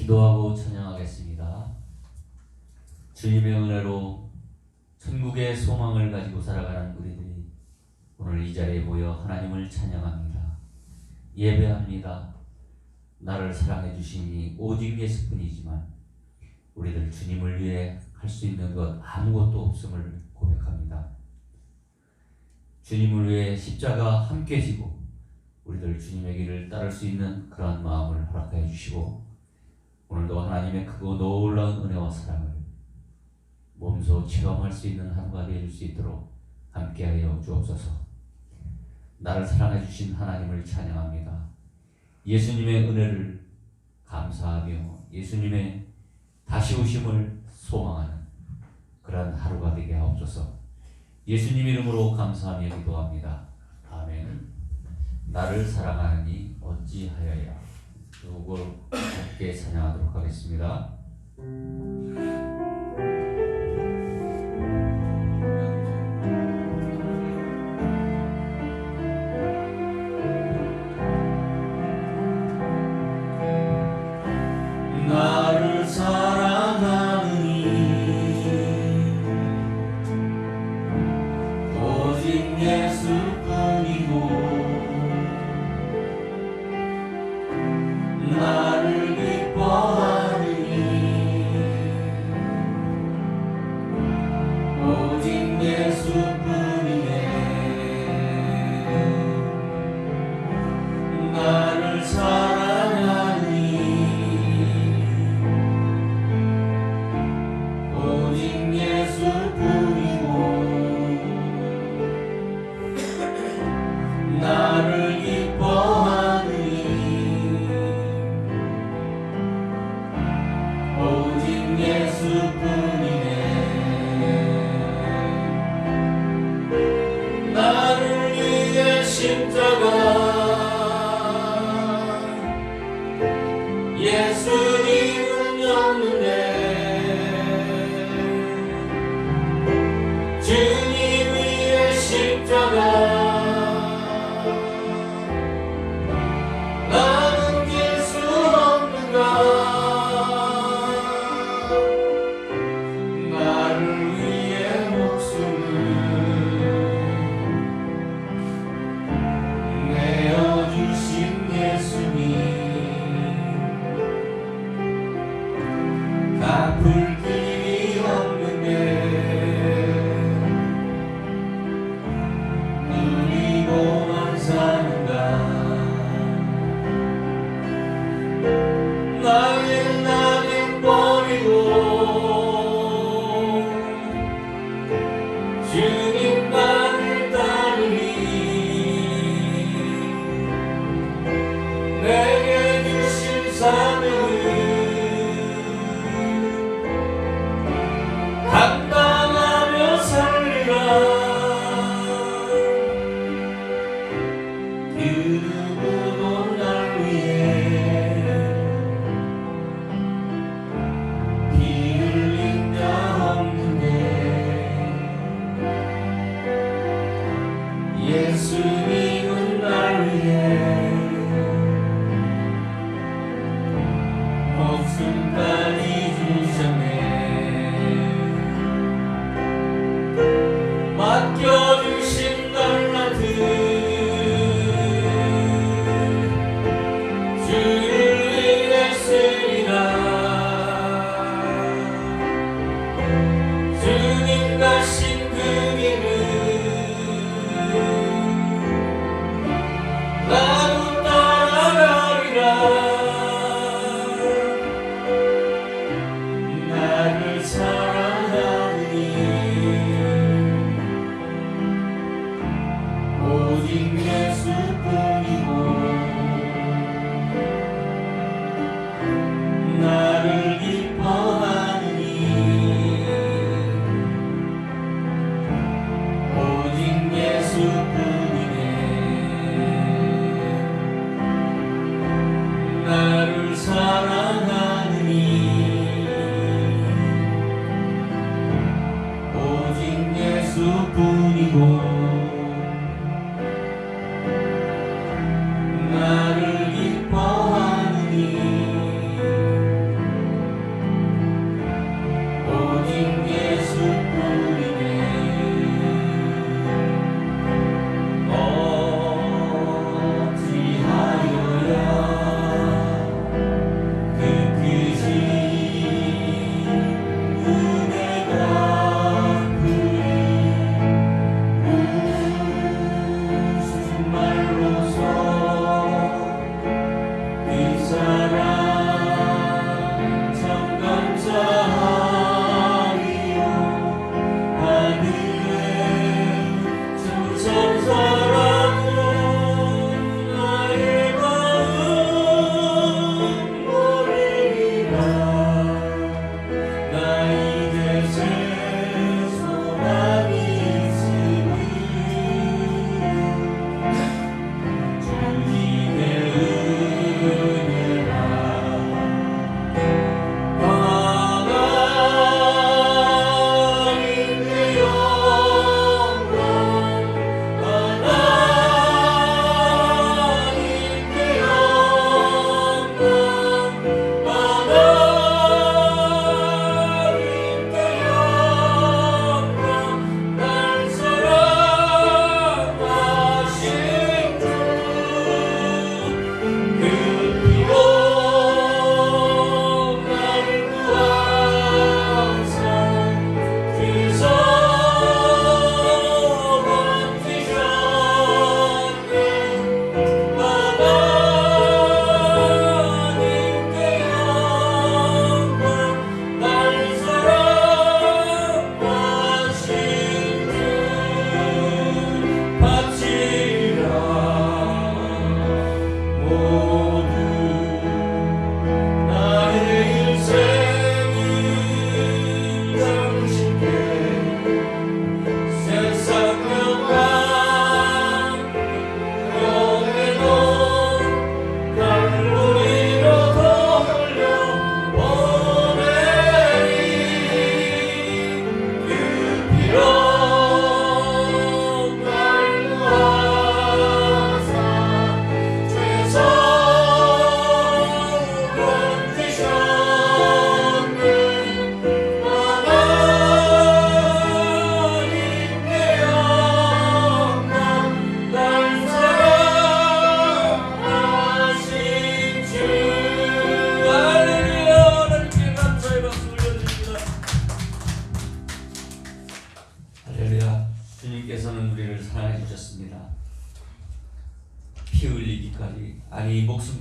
기도하고 찬양하겠습니다. 주님의 은혜로 천국의 소망을 가지고 살아가는 우리들이 오늘 이 자리에 모여 하나님을 찬양합니다. 예배합니다. 나를 사랑해 주시니 오직 예수뿐이지만 우리들 주님을 위해 할 수 있는 것 아무것도 없음을 고백합니다. 주님을 위해 십자가 함께 지고 우리들 주님의 길을 따를 수 있는 그러한 마음을 허락하여 주시고, 오늘도 하나님의 크고 놀라운 은혜와 사랑을 몸소 체험할 수 있는 하루가 되어줄 수 있도록 함께하여 주옵소서. 나를 사랑해 주신 하나님을 찬양합니다. 예수님의 은혜를 감사하며 예수님의 다시 오심을 소망하는 그러한 하루가 되게 하옵소서. 예수님 이름으로 감사하며 기도합니다. 아멘. 나를 사랑하느니 어찌하여야. 이걸 함께 찬양하도록 하겠습니다. 나를 사랑하느니 오직 예수뿐이고, 나를 기뻐하느니 오직 예수뿐이네. 나를 사랑하느니 오직 예수뿐이고, 나를 기뻐하느니 오직 예수뿐이네. 나를 위해 십자가 예수님은 졌는데, 주님 위에 십자가 나는 질 수 없는가. 나를 위해 목숨을 내어주신 예수님, 갚을 길이 없는데 누리고만 사는가. 나의 나는 버리고 주님만을 따르니 내게 주신 사명을 감당하며 살리라. 그 누구도 날 위해 피 흘린 자 없는데, 예수님은 날 위해 목숨까지 주셨네. 맡겨주신 달란트 주를 위해 쓰리라. 주님 가신 그 길을 나도 따라가리라.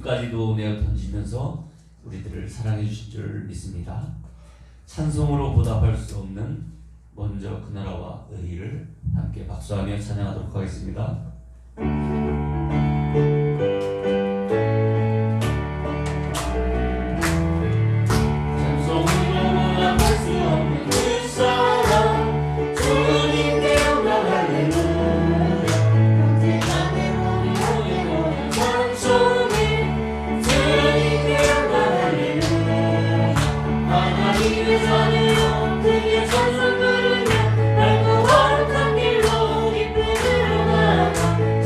목숨까지도 내어 던지면서 우리들을 사랑해 주신 줄 믿습니다. 찬송으로 보답할 수 없는 먼저 그 나라와 의를 함께 박수하며 찬양하도록 하겠습니다.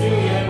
주의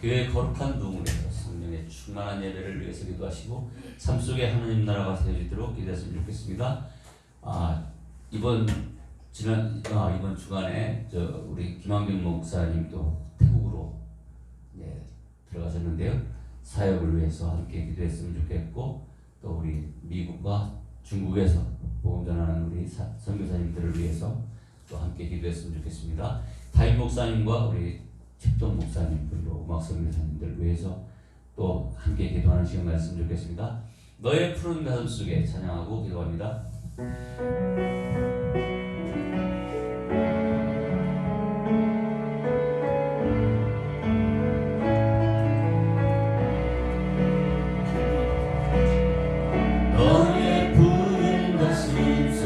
교회의 거룩한 부흥에서 성령의 충만한 예배를 위해서 기도하시고 삶 속에 하나님 나라가 세워지도록 기도했으면 좋겠습니다. 이번 주간에 우리 김한균 목사님도 태국으로 들어가셨는데요. 사역을 위해서 함께 기도했으면 좋겠고, 또 우리 미국과 중국에서 복음 전하는 우리 선교사님들을 위해서 또 함께 기도했으면 좋겠습니다. 타임 목사님과 우리 책동 목사님 그리고 음악 선교사님들을 위해서 또 함께 기도하는 시간 가졌으면 좋겠습니다. 너의 푸른 가슴 속에 찬양하고 기도합니다. 너의 푸른 가슴 속에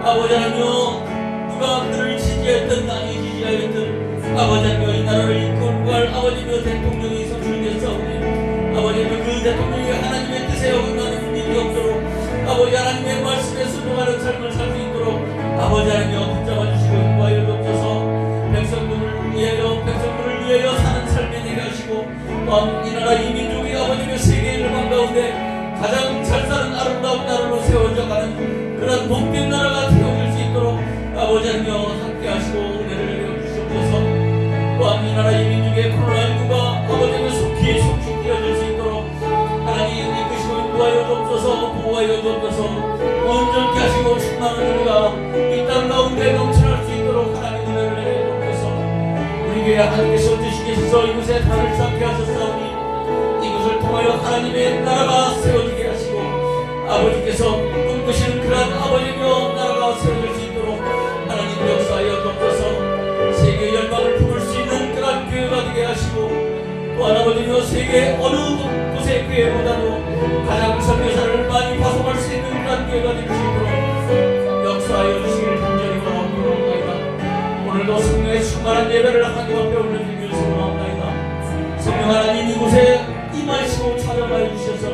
아버지 하나님여, 누가 그를 지지하였든 아니 지지하였든 아버지 하나님여, 이 나라를 이끌고 갈 아버지여 대통령이 선출되었사오니 아버지 하나님여, 그 대통령이 하나님의 뜻에 어긋나는 일이 없도록 아버지 하나님의 말씀에 순종하는 삶을 살 수 있도록 아버지 하나님여 붙잡아 주시고 인도하여 주옵소서. 백성들을 위하여 사는 삶에 되게 하시고, 또한 이 나라 이 민족이 아버지의 세계 일방 가운데 가장 잘 사는 아름다운 나라로 세워져 가는 그런 복된 나라가 되어질 수 있도록 아버지 하나님여 함께 하시고 은혜를 내려 주시옵소서. 또한 이 나라 이 민족의 코로나19가 아버지의 속히 되어질 수 있도록 하나님 이끄시고 인도하여 주옵소서. 보호하여 주옵소서. 온전케 하시고 충만한 은혜가 이 땅 가운데 넘쳐날 수 있도록 하나님 은혜를 내려 주옵소서. 우리 이후에 하나님께서 주시께서 이곳에 달을 쌓게 하셨사오니 이곳을 통하여 하나님의 나라가 세워지게 하시고 아버지께서 꿈꾸시는 그러한 아버지며 나라가 세워질 수 있도록 하나님 역사하여 덮어서 세계 열방을 품을 수 있는 그러한 교회가 되게 하시고 또한 아버지며 세계 어느 곳의 교회보다도 가장 선교사를 많이 파송할 수 있는 그러한 교회가 될 수 있도록 역사하여 주시기를 간절히 바라옵나이다. 오늘도 성령의 충만한 예배를 하나님 앞에 올려드리며 소원하옵나이다. 성령 하나님 이곳에 임하시고 찾아가여 주셔서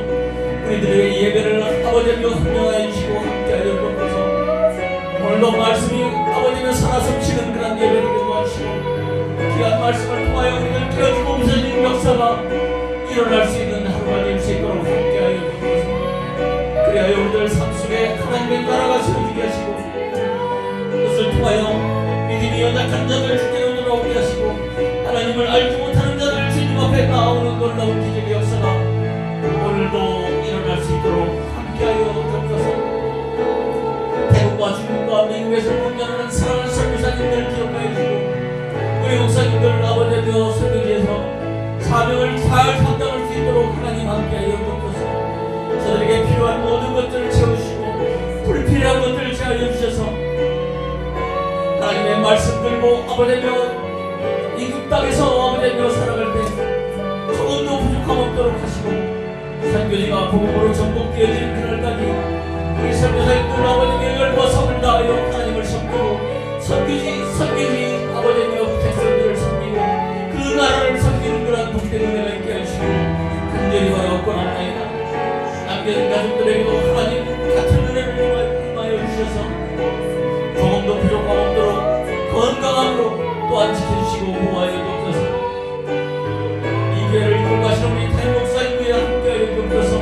우리들의 예배를 아버지며 흥명하여 주시고 함께하여 주옵소서. 오늘도 말씀이 아버지며 살아 숨쉬는 그런 예배를 도와주시고 귀한 말씀을 통하여 우리를 깨워주고 웃어주는 역사가 일어날 수 있는 하루가 될 수 있도록 함께하여 주옵소서. 그리하여 우리들 삶 속에 하나님의 나라가 세워지게 하시고 그것을 통하여 믿음이 연약한 자들 주께로 돌아오게 하시고 하나님을 알지 못하는 자들 주님 앞에 나오는 놀라운 기적의 역사가 오늘도 일어날 수 있도록 함께하여 주옵소서. 태국과 중국과 미국에서 공연하는 사랑하는 선교사님들 기억하여 주시고 우리 목사님들 아버지여 설교지에서 사명을 잘 감당할 수 있도록 하나님 함께하여 주옵소서. 저들에게 필요한 모든 것들을 채우시고 불필요한 것들을 제하여 주셔서 하나님의 말씀 들고 아버지여 이국 땅에서 아버지여 살아갈 때 조금도 부족함 없도록 하시고 선교지가 복음으로 전복되어지는 그날까지 우리 선교사님들 아버지여 열과 성을 다하여 하나님을 섬기고 선교지 아버지여 백성들을 섬기고 그 나라를 섬기는 그런 복된 은혜가 있게 하시고 간절히 바라옵나이다. 남겨진 가족들에게도 하나님 같은 은혜를 임하여 주셔서 조금도 부족함 없도록 건강함으로 또한 지켜주시고 보호하여 주옵소서. 이 교회를 이끌고 가시는 우리 담임 목사님과 함께하여 주옵소서.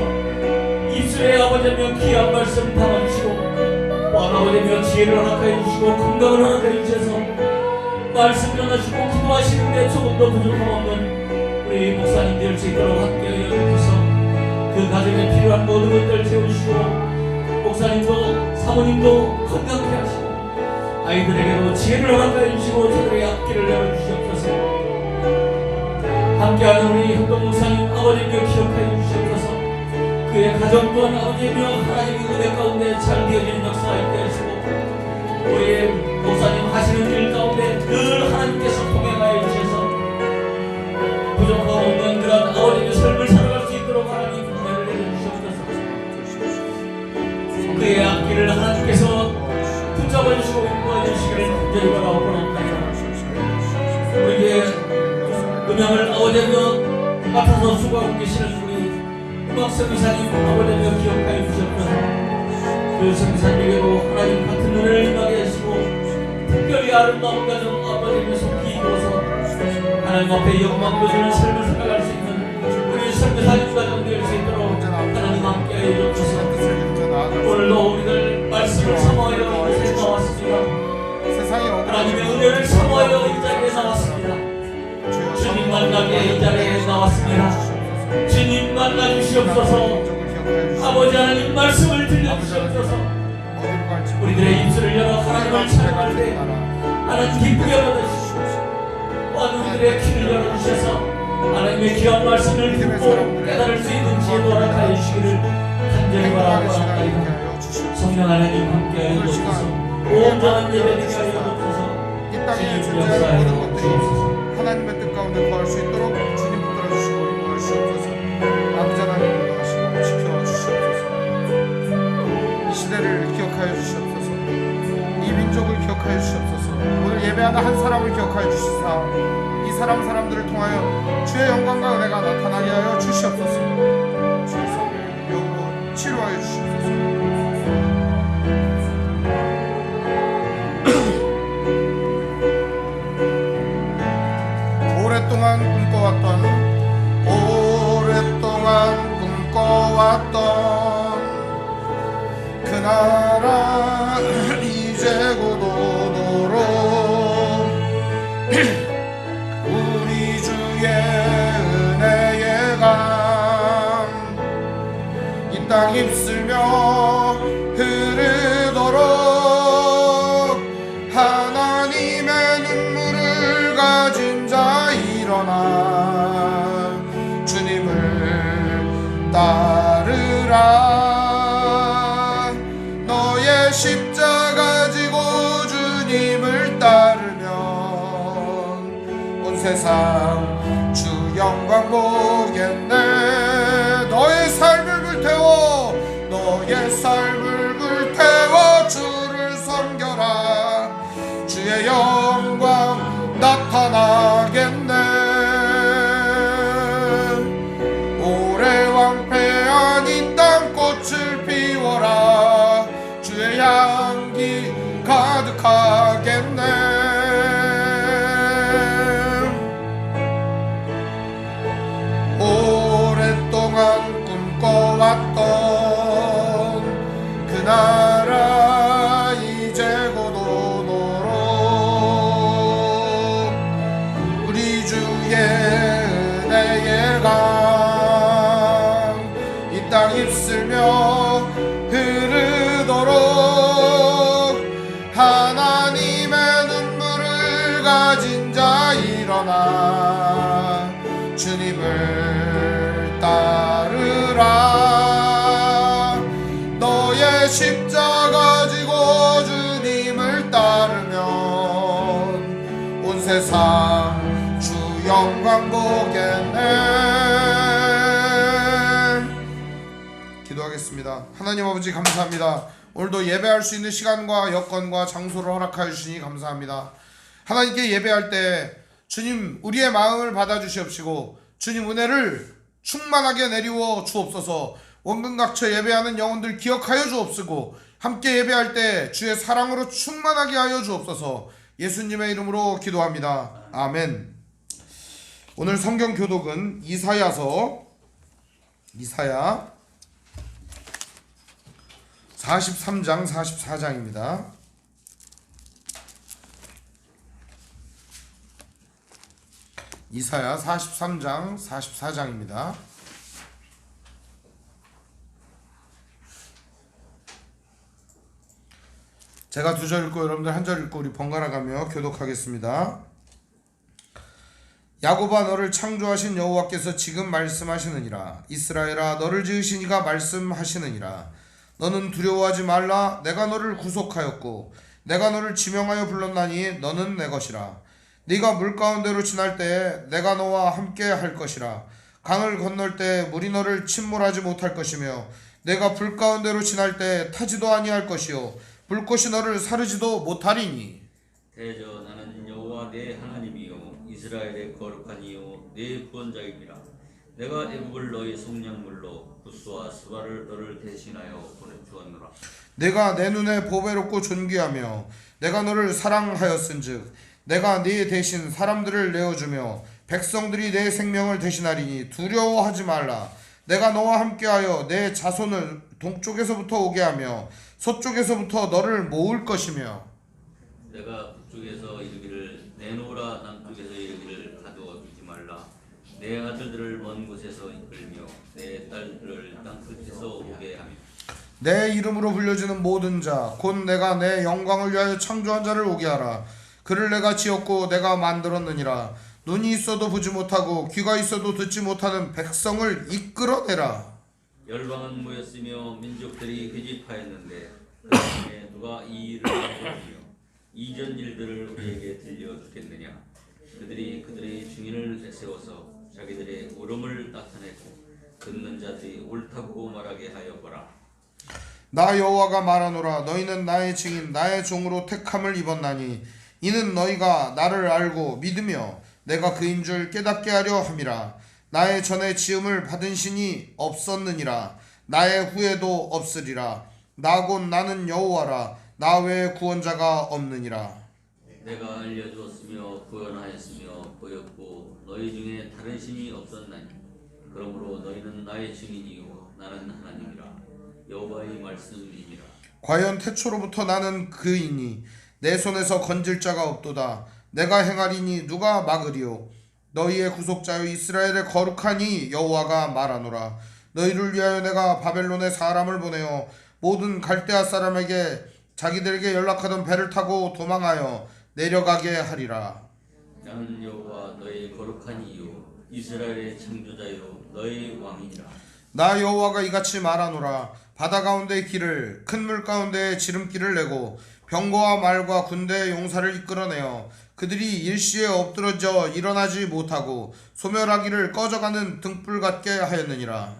입술에 아버지며 귀한 말씀 담아주시고 또한 아버지며 지혜를 허락하여 주시고 건강을 허락하여 주셔서 말씀 전하시고 기도하시는데 조금도 부족함 없는 우리 목사님 될 수 있도록 함께하여 주옵소서. 그 가정에 필요한 모든 것들을 채워주시고 목사님도 사모님도 건강케 하시고 아이들에게도 지혜를 허락하여 주시고 저들의 앞길을 열어주시옵소서. 함께하는 우리 형동 목사님 아버지며 기억하여 주시옵소서. 그의 가정 또한 아버지며 하나님의 은혜 가운데 잘 되어지는 역사가 있게 하시고 우리의 목사님 하시는 일 가운데 늘 하나님께서 동행하여 주셔서 부족함 없는 그런 아버지의 삶을 살아갈 수 있도록 하나님 은혜를 내려주시옵소서. 그의 앞길을 하나님께서 붙잡아주시고 인도하여 주시기를 간절히 바라옵나이다. 우리에게 음향을 아버지며 맡아서 수고하고 계시는 우리 음악 선교사님 아버지며 기억하여 주셨고 그 선교사님에게도 하나님 같은 은혜를 임하게 하시고 특별히 아름다운 가정 아버지며 속히 이루어서 하나님 앞에 영광 돌리는 삶을 살아갈 수 있는 우리 선교사님 가정 될 수 있도록 하나님 함께하여 주옵소서. 오늘도 우리들 말씀을 사모하여 이곳에 나왔습니다. 하나님의 은혜를 사모하여 이 자리에 나왔습니다. 주님 만나게 이 자리에 나왔습니다. 주님 만나 주시옵소서. 아버지 하나님 말씀을 들려주시옵소서. 우리들의 입술을 열어 하나님을 찬양할 때 하나님 기쁘게 받으시옵소서. 또한 우리들의 귀를 열어주셔서 하나님의 귀한 말씀을 듣고 깨달을 수 있는 지혜도 허락하여 주시기를 간절히 바라옵나이다. 성령 하나님 함께하여 주옵소서. 온전한 예배드리게 하여 주옵소서. 주님 역사하여 주옵소서. 하나님의 뜻 가운데 거할 수 있도록 주님 붙들어 주시고 인도해 주시옵소서. 아버지 하나님 인도하시고 지켜 주시옵소서. 이 시대를 기억하여 주시옵소서. 이 민족을 기억하여 주시옵소서. 오늘 예배하는 한 사람을 기억하여 주시사 이 사람들을 통하여 주의 영광과 은혜가 나타나게 하여 주시옵소서. 주의 성령의 영으로 치료하여 주시옵소서. 오랫동안 꿈꿔왔던 그 나라 이제 곧 오도록 우리 주의 은혜의 강 이 땅 입술며 흐르도록 하나님의 눈물을 가진 자 세상 주 영광 보겠네. 너의 삶을 불태워 너의 삶을 불태워 주를 섬겨라. 주의 영광 나타나겠네. 오래 황폐한 이 땅 꽃을 피워라. 주의 향기 가득하겠네. 오랫동안 꿈꿔왔던 그 나라 이제 곧 오도록 우리 주의 은혜의 강 이 땅 입술며 흐르도록 하나님의 눈물을 가진 자 일어나 주님을 따르라. 너의 십자가 지고 주님을 따르면 온 세상 주 영광 보겠네. 기도하겠습니다. 하나님 아버지 감사합니다. 오늘도 예배할 수 있는 시간과 여건과 장소를 허락하여 주시니 감사합니다. 하나님께 예배할 때 주님 우리의 마음을 받아주시옵시고 주님 은혜를 충만하게 내리워 주옵소서. 원근각처 예배하는 영혼들 기억하여 주옵시고 함께 예배할 때 주의 사랑으로 충만하게 하여 주옵소서. 예수님의 이름으로 기도합니다. 아멘. 오늘 성경 교독은 이사야 43장 44장입니다. 이사야 43장 44장입니다. 제가 두 절 읽고 여러분들 한 절 읽고 우리 번갈아 가며 교독하겠습니다. 야곱아 너를 창조하신 여호와께서 지금 말씀하시느니라. 이스라엘아 너를 지으신 이가 말씀하시느니라. 너는 두려워하지 말라. 내가 너를 구속하였고 내가 너를 지명하여 불렀나니 너는 내 것이라. 네가 물 가운데로 지날 때에 내가 너와 함께 할 것이라. 강을 건널 때 물이 너를 침몰하지 못할 것이며 내가 불 가운데로 지날 때 타지도 아니할 것이요 불꽃이 너를 사르지도 못하리니. 대저 나는 여호와 내 하나님이요 이스라엘의 거룩한 이요 내 구원자입니다. 내가 애굽을 너희 속량물로 구스와 스바를 너를 대신하여 보내주었노라. 내가 내 눈에 보배롭고 존귀하며 내가 너를 사랑하였은즉 내가 네 대신 사람들을 내어주며 백성들이 내 생명을 대신하리니 두려워하지 말라. 내가 너와 함께하여 내 자손을 동쪽에서부터 오게 하며 서쪽에서부터 너를 모을 것이며 내가 북쪽에서 이르기를 내놓으라 남쪽에서 이르기를 가두어 두지 말라. 내 아들들을 먼 곳에서 이끌며 내 딸들을 땅 끝에서 오게 하며 내 이름으로 불려지는 모든 자 곧 내가 내 영광을 위하여 창조한 자를 오게 하라. 그를 내가 지었고 내가 만들었느니라. 눈이 있어도 보지 못하고 귀가 있어도 듣지 못하는 백성을 이끌어내라. 열방은 모였으며 민족들이 회집하였는데 그 중에 누가 이 일을 알았으며 이전 일들을 우리에게 들려주겠느냐. 그들이 그들의 증인을 내세워서 자기들의 오름을 나타내고 듣는 자들이 옳다고 말하게 하여 보라. 나 여호와가 말하노라. 너희는 나의 증인 나의 종으로 택함을 입었나니 이는 너희가 나를 알고 믿으며 내가 그인 줄 깨닫게 하려 함이라. 나의 전에 지음을 받은 신이 없었느니라. 나의 후에도 없으리라. 나 곧 나는 여호와라. 나 외에 구원자가 없느니라. 내가 알려주었으며 구원하였으며 보였고 너희 중에 다른 신이 없었나니 그러므로 너희는 나의 증인이요 나는 하나님이라. 여호와의 말씀이니라. 과연 태초로부터 나는 그이니 내 손에서 건질 자가 없도다. 내가 행하리니 누가 막으리요. 너희의 구속자여 이스라엘의 거룩하니 여호와가 말하노라. 너희를 위하여 내가 바벨론에 사람을 보내어 모든 갈대아 사람에게 자기들에게 연락하던 배를 타고 도망하여 내려가게 하리라. 나는 여호와 너희 거룩한 이요 이스라엘의 창조자요 너희 왕이니라. 나 여호와가 이같이 말하노라. 바다 가운데의 길을 큰 물 가운데에 지름길을 내고 병거와 말과 군대의 용사를 이끌어내어 그들이 일시에 엎드러져 일어나지 못하고 소멸하기를 꺼져가는 등불 같게 하였느니라.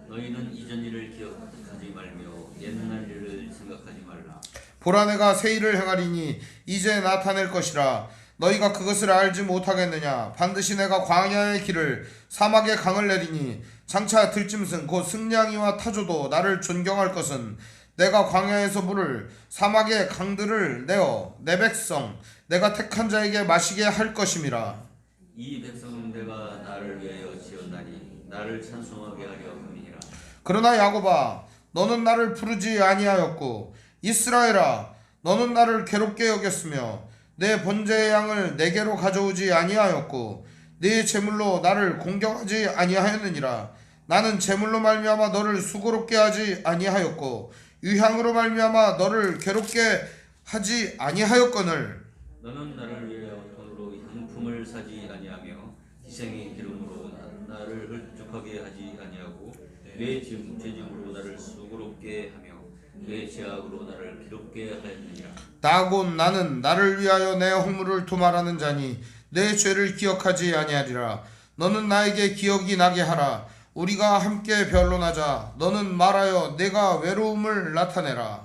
너희는 이전 일을 기억하지 말며 옛날 일을 생각하지 말라. 보라 내가 새 일을 행하리니 이제 나타낼 것이라. 너희가 그것을 알지 못하겠느냐. 반드시 내가 광야의 길을 사막의 강을 내리니 장차 들짐승 곧 승냥이와 타조도 나를 존경할 것은 내가 광야에서 물을 사막의 강들을 내어 내 백성 내가 택한 자에게 마시게 할 것임이라. 이 백성은 내가 나를 위하여 지었나니 나를 찬송하게 하려 함이니라. 그러나 야곱아 너는 나를 부르지 아니하였고 이스라엘아 너는 나를 괴롭게 여겼으며 내 번제의 양을 내게로 가져오지 아니하였고 네 제물로 나를 공경하지 아니하였느니라. 나는 제물로 말미암아 너를 수고롭게 하지 아니하였고 유향으로 말미암아 너를 괴롭게 하지 아니하였거늘. 너는 나를 위하여 돈으로 향품을 사지 아니하며 희생의 기름으로 나를 흡족하게 하지 아니하고 내 죄짐으로 나를 수고롭게 하며 내 죄악으로 나를 기롭게 하였느니라. 나곧 나는 나를 위하여 내 허물을 도말하는 자니 내 죄를 기억하지 아니하리라. 너는 나에게 기억이 나게 하라. 우리가 함께 변론하자. 너는 말하여 내가 외로움을 나타내라.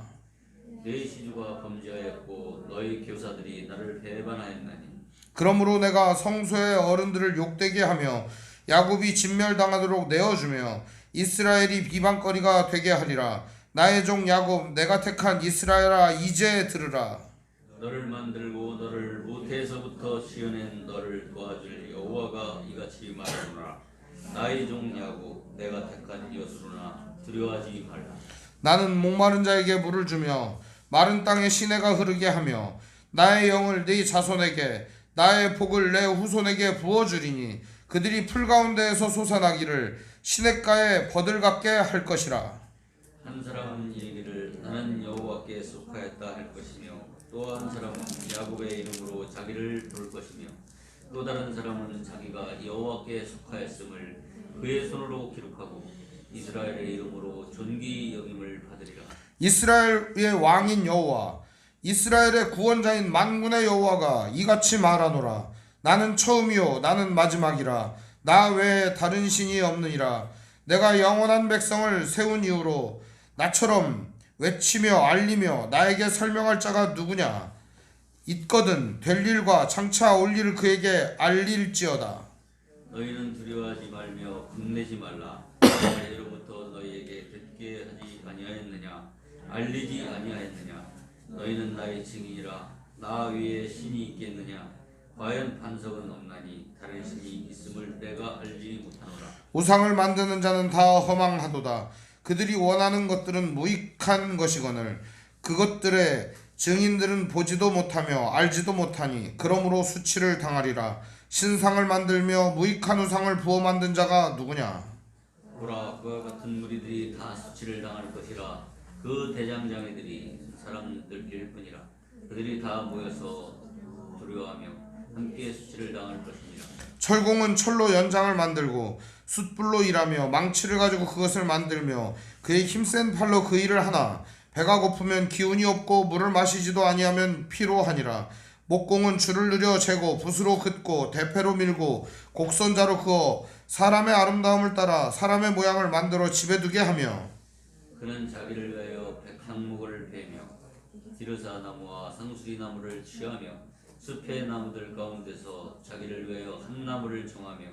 내 시주가 범죄하였고 너희 교사들이 나를 배반하였나니 그러므로 내가 성소의 어른들을 욕되게 하며 야곱이 진멸당하도록 내어주며 이스라엘이 비방거리가 되게 하리라. 나의 종 야곱 내가 택한 이스라엘아 이제 들으라. 너를 만들고 너를 모태에서부터 지어낸 너를 도와줄 여호와가 이같이 말하노라. 나의 종 야곱 내가 택한 이었으나 두려워하지 말라. 나는 목마른 자에게 물을 주며 마른 땅에 시내가 흐르게 하며 나의 영을 네 자손에게 나의 복을 내 후손에게 부어주리니 그들이 풀 가운데에서 솟아나기를 시냇가에 버들 같게 할 것이라. 한 사람은 이르기를 나는 여호와께 속하였다 할 것이며 또 한 사람은 야곱의 이름으로 자기를 부를 것이며 또 다른 사람은 자기가 여호와께 속하였음을 그의 손으로 기록하고 이스라엘의 이름으로 존귀 여김을 받으리라. 이스라엘의 왕인 여호와 이스라엘의 구원자인 만군의 여호와가 이같이 말하노라. 나는 처음이요 나는 마지막이라. 나 외에 다른 신이 없느니라. 내가 영원한 백성을 세운 이후로 나처럼 외치며 알리며 나에게 설명할 자가 누구냐. 있거든 될 일과 장차 올 일을 그에게 알릴지어다. 너희는 두려워하지 말며 겁내지 말라. 내가 예로부터 너희에게 듣게 하지 아니하였느냐 알리지 아니하였느냐. 너희는 나의 증인이라. 나 위에 신이 있겠느냐. 과연 반석은 없나니 다른 신이 있음을 내가 알지 못하노라. 우상을 만드는 자는 다 허망하도다. 그들이 원하는 것들은 무익한 것이거늘 그것들의 증인들은 보지도 못하며 알지도 못하니 그러므로 수치를 당하리라. 신상을 만들며 무익한 우상을 부어 만든 자가 누구냐. 보라 그와 같은 무리들이 다 수치를 당할 것이라. 그 대장장이들이 사람들일 뿐이라. 그들이 다 모여서 두려워하며 함께 수치를 당할 것이니라. 철공은 철로 연장을 만들고 숯불로 일하며 망치를 가지고 그것을 만들며 그의 힘센 팔로 그 일을 하나. 배가 고프면 기운이 없고 물을 마시지도 아니하면 피로하니라. 목공은 줄을 느려 재고 붓으로 긋고 대패로 밀고 곡선자로 그어 사람의 아름다움을 따라 사람의 모양을 만들어 집에 두게 하며 그는 자기를 위하여 백향목을 베며 디르사 나무와 상수리 나무를 취하며 숲의 나무들 가운데서 자기를 위하여 한 나무를 정하며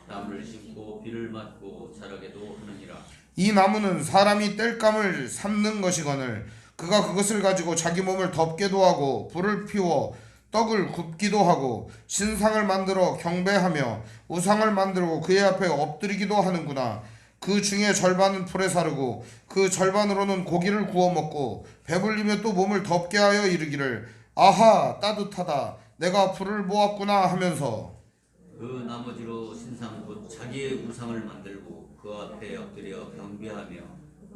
나무를 심고 비를 맞고 자라게도 하느니라. 이 나무는 사람이 땔감을 삼는 것이거늘 그가 그것을 가지고 자기 몸을 덮게도 하고 불을 피워 떡을 굽기도 하고 신상을 만들어 경배하며 우상을 만들고 그의 앞에 엎드리기도 하는구나. 그 중에 절반은 불에 사르고 그 절반으로는 고기를 구워 먹고 배불리며 또 몸을 덮게 하여 이르기를 아하 따뜻하다 내가 불을 모았구나 하면서 그 나머지로 신상 곧 자기의 우상을 만들고 그 앞에 엎드려 경배하며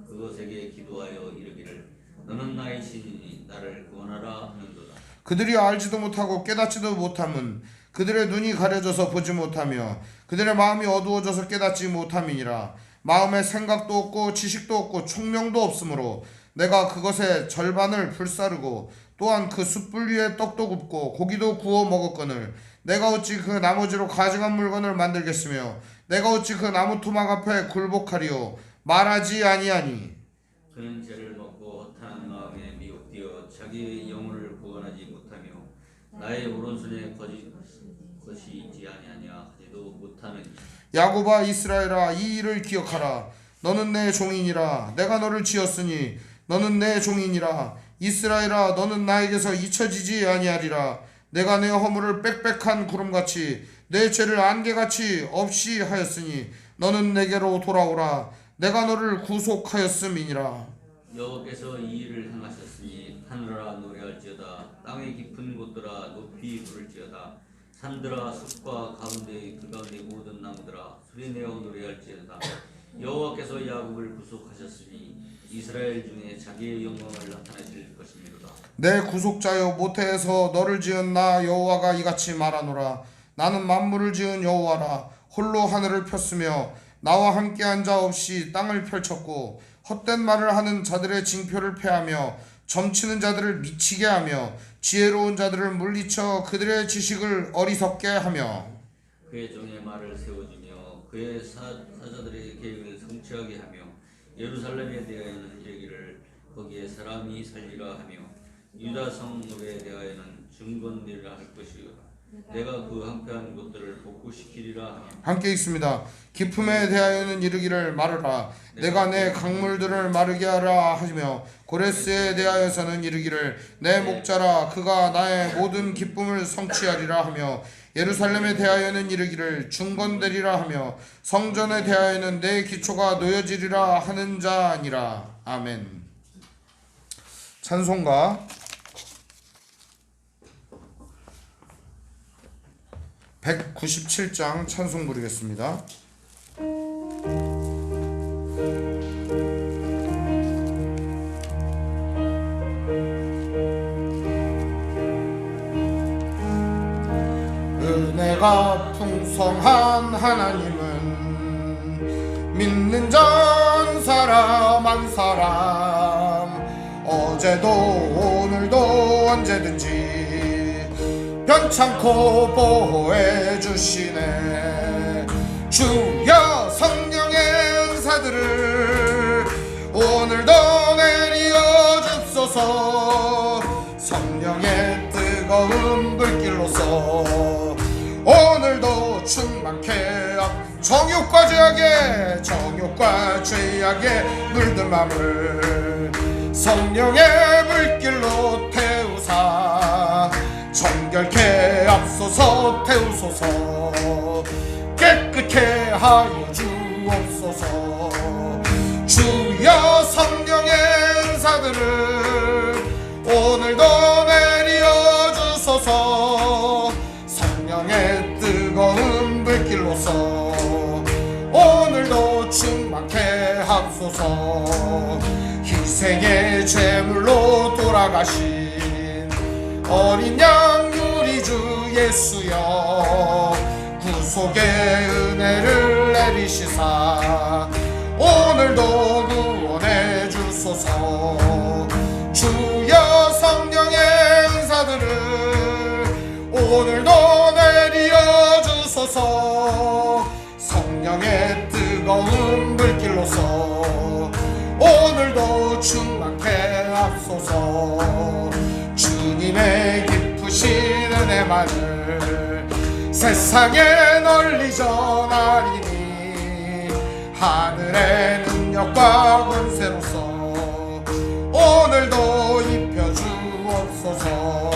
그것에게 기도하여 이르기를 너는 나의 신이니 나를 구원하라 하는도다. 그들이 알지도 못하고 깨닫지도 못함은 그들의 눈이 가려져서 보지 못하며 그들의 마음이 어두워져서 깨닫지 못함이니라. 마음에 생각도 없고 지식도 없고 총명도 없으므로 내가 그것의 절반을 불사르고 또한 그 숯불 위에 떡도 굽고 고기도 구워 먹었거늘 내가 어찌 그 나머지로 가증한 물건을 만들겠으며 내가 어찌 그 나무 토막 앞에 굴복하리요 말하지 아니하니. 그는 죄를 먹고 허탄한 마음에 미혹되어 자기의 영혼을 구원하지 못하며 나의 오른손에 것이 있지 아니하냐 하지도 못하느니. 야곱아 이스라엘아 이 일을 기억하라. 너는 내 종이니라. 내가 너를 지었으니 너는 내 종이니라. 이스라엘아 너는 나에게서 잊혀지지 아니하리라. 내가 내 허물을 빽빽한 구름같이 내 죄를 안개같이 없이 하였으니 너는 내게로 돌아오라. 내가 너를 구속하였음이니라. 여호와께서 이 일을 행하셨으니 하늘아 노래할지어다. 땅의 깊은 곳들아 높이 부를지어다. 산들아 숲과 가운데 그 가운데 모든 나무들아 소리내어 노래할지어다. 여호와께서 야곱을 구속하셨으니 이스라엘 중에 자기의 영광을 나타내실 것이니로다. 내 구속자여 모태에서 너를 지은 나 여호와가 이같이 말하노라. 나는 만물을 지은 여호와라. 홀로 하늘을 폈으며 나와 함께한 자 없이 땅을 펼쳤고 헛된 말을 하는 자들의 징표를 패하며 점치는 자들을 미치게 하며 지혜로운 자들을 물리쳐 그들의 지식을 어리석게 하며 그의 종의 말을 세워주며 그의 사자들의 계획을 성취하게 하며 예루살렘에 대하여는 이르기를 거기에 사람이 살리라 하며 유다 성읍에 대하여는 증거되리라 할 것이요 내가 그 황폐한 곳들을 복구시키리라 하며. 함께 읽습니다. 기품에 대하여는 이르기를 마르라. 내가 내 강물들을 마르게 하라 하며 고레스에 대하여서는 이르기를 내 목자라 그가 나의 모든 기쁨을 성취하리라 하며 예루살렘에 대하여는 이르기를 중건되리라 하며 성전에 대하여는 내 기초가 놓여지리라 하는 자 아니라. 아멘. 찬송가 197장 찬송 부르겠습니다. 은혜가 풍성한 하나님은 믿는 전 사람 한 사람 어제도 오늘도 언제든지 변찮고 보호해 주시네. 주여 성령의 은사들을 오늘도 내리어 줍소서. 성령의 뜨거운 불길로서 오늘도 충만케 정욕과 죄악에 물든 맘을 성령의 불길로 태우사 정결케 앞서서 태우소서. 깨끗게 하여 주옵소서. 주여 성령의 은사들을 오늘도 내리어 주소서. 성령의 뜨거운 불길로서 오늘도 충만케 하소서. 희생의 제물로 돌아가신 어린 양 우리 주 예수여 구속의 은혜를 내리시사 오늘도 구원해 주소서. 주여 성령의 은사들을 오늘도 내리어 주소서. 성령의 뜨거운 불길로서 오늘도 충만케 하소서. 주님의 깊으신 은혜만을 세상에 널리 전하리니 하늘의 능력과 권세로서 오늘도 입혀주옵소서.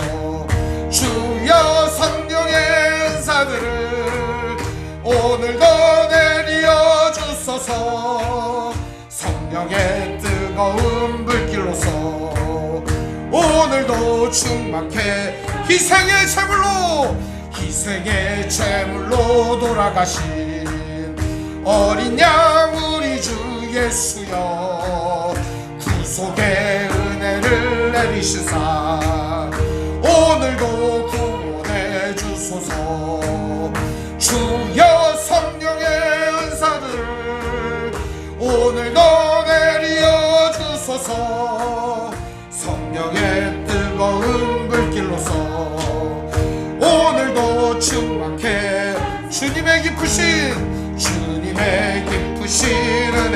주여 성령의 은사들을 오늘도 내리어 주소서. 성령의 뜨거운 불길로서 오늘도 충만케 희생의 제물로 돌아가신 어린 양 우리 주 예수여 구속의 은혜를 내리시사 오늘도 구원해 주소서. 주여 성령의 은사들을 오늘도 내리어 주소서. 성령의 뜨거운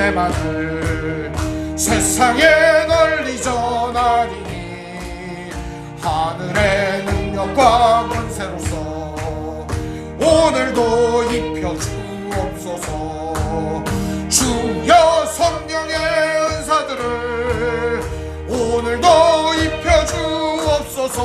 은혜만을 세상에 널리 전하리니 하늘의 능력과 권세로서 오늘도 입혀주옵소서. 주여 성령의 은사들을 오늘도 입혀주옵소서.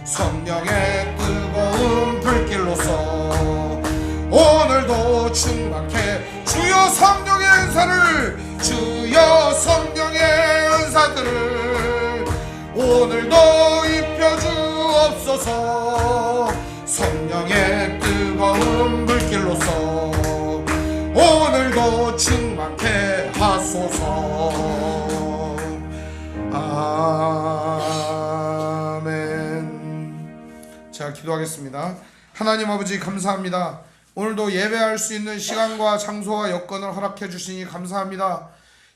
성령의 뜨거운 불길로서 오늘도 충만케 주여 성령의 은사를 주여 성령의 은사들을 오늘도 입혀주옵소서. 성령의 뜨거운 불길로서 오늘도 충만케 하소서. 아멘. 자, 기도하겠습니다. 하나님 아버지 감사합니다. 오늘도 예배할 수 있는 시간과 장소와 여건을 허락해 주시니 감사합니다.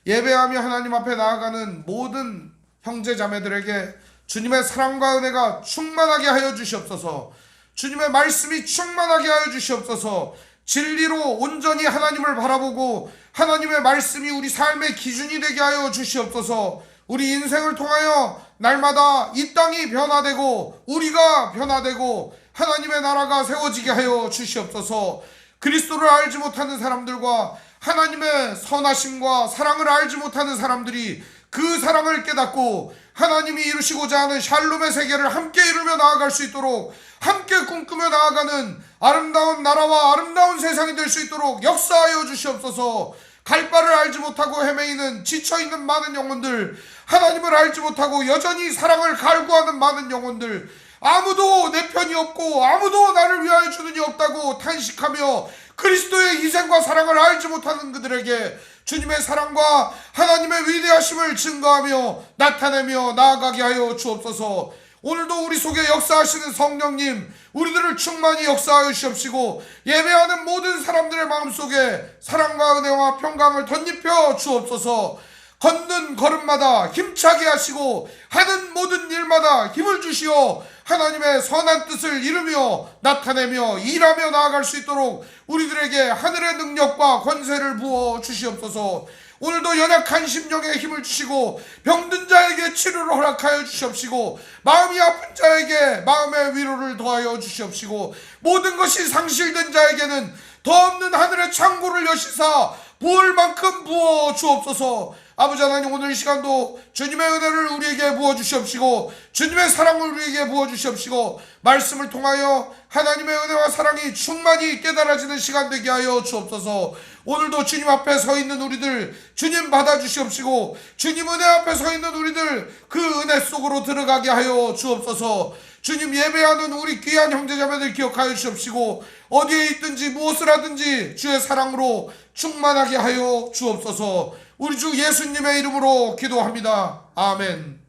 예배하며 하나님 앞에 나아가는 모든 형제 자매들에게 주님의 사랑과 은혜가 충만하게 하여 주시옵소서. 주님의 말씀이 충만하게 하여 주시옵소서. 진리로 온전히 하나님을 바라보고 하나님의 말씀이 우리 삶의 기준이 되게 하여 주시옵소서. 우리 인생을 통하여 날마다 이 땅이 변화되고 우리가 변화되고 하나님의 나라가 세워지게 하여 주시옵소서. 그리스도를 알지 못하는 사람들과 하나님의 선하심과 사랑을 알지 못하는 사람들이 그 사랑을 깨닫고 하나님이 이루시고자 하는 샬롬의 세계를 함께 이루며 나아갈 수 있도록 함께 꿈꾸며 나아가는 아름다운 나라와 아름다운 세상이 될 수 있도록 역사하여 주시옵소서. 갈 바를 알지 못하고 헤매이는 지쳐있는 많은 영혼들, 하나님을 알지 못하고 여전히 사랑을 갈구하는 많은 영혼들, 아무도 내 편이 없고 아무도 나를 위하여 주는 이 없다고 탄식하며 그리스도의 희생과 사랑을 알지 못하는 그들에게 주님의 사랑과 하나님의 위대하심을 증거하며 나타내며 나아가게 하여 주옵소서. 오늘도 우리 속에 역사하시는 성령님, 우리들을 충만히 역사하여 주옵시고 예배하는 모든 사람들의 마음속에 사랑과 은혜와 평강을 덧입혀 주옵소서. 걷는 걸음마다 힘차게 하시고 하는 모든 일마다 힘을 주시어 하나님의 선한 뜻을 이루며 나타내며 일하며 나아갈 수 있도록 우리들에게 하늘의 능력과 권세를 부어 주시옵소서. 오늘도 연약한 심령에 힘을 주시고 병든 자에게 치료를 허락하여 주시옵시고 마음이 아픈 자에게 마음의 위로를 더하여 주시옵시고 모든 것이 상실된 자에게는 더 없는 하늘의 창고를 여시사 부을 만큼 부어 주옵소서. 아버지 하나님, 오늘 이 시간도 주님의 은혜를 우리에게 부어 주시옵시고 주님의 사랑을 우리에게 부어 주시옵시고 말씀을 통하여 하나님의 은혜와 사랑이 충만히 깨달아지는 시간 되게 하여 주옵소서. 오늘도 주님 앞에 서 있는 우리들 주님 받아 주시옵시고 주님 은혜 앞에 서 있는 우리들 그 은혜 속으로 들어가게 하여 주옵소서. 주님 예배하는 우리 귀한 형제자매들 기억하여 주옵시고 어디에 있든지 무엇을 하든지 주의 사랑으로 충만하게 하여 주옵소서. 우리 주 예수님의 이름으로 기도합니다. 아멘.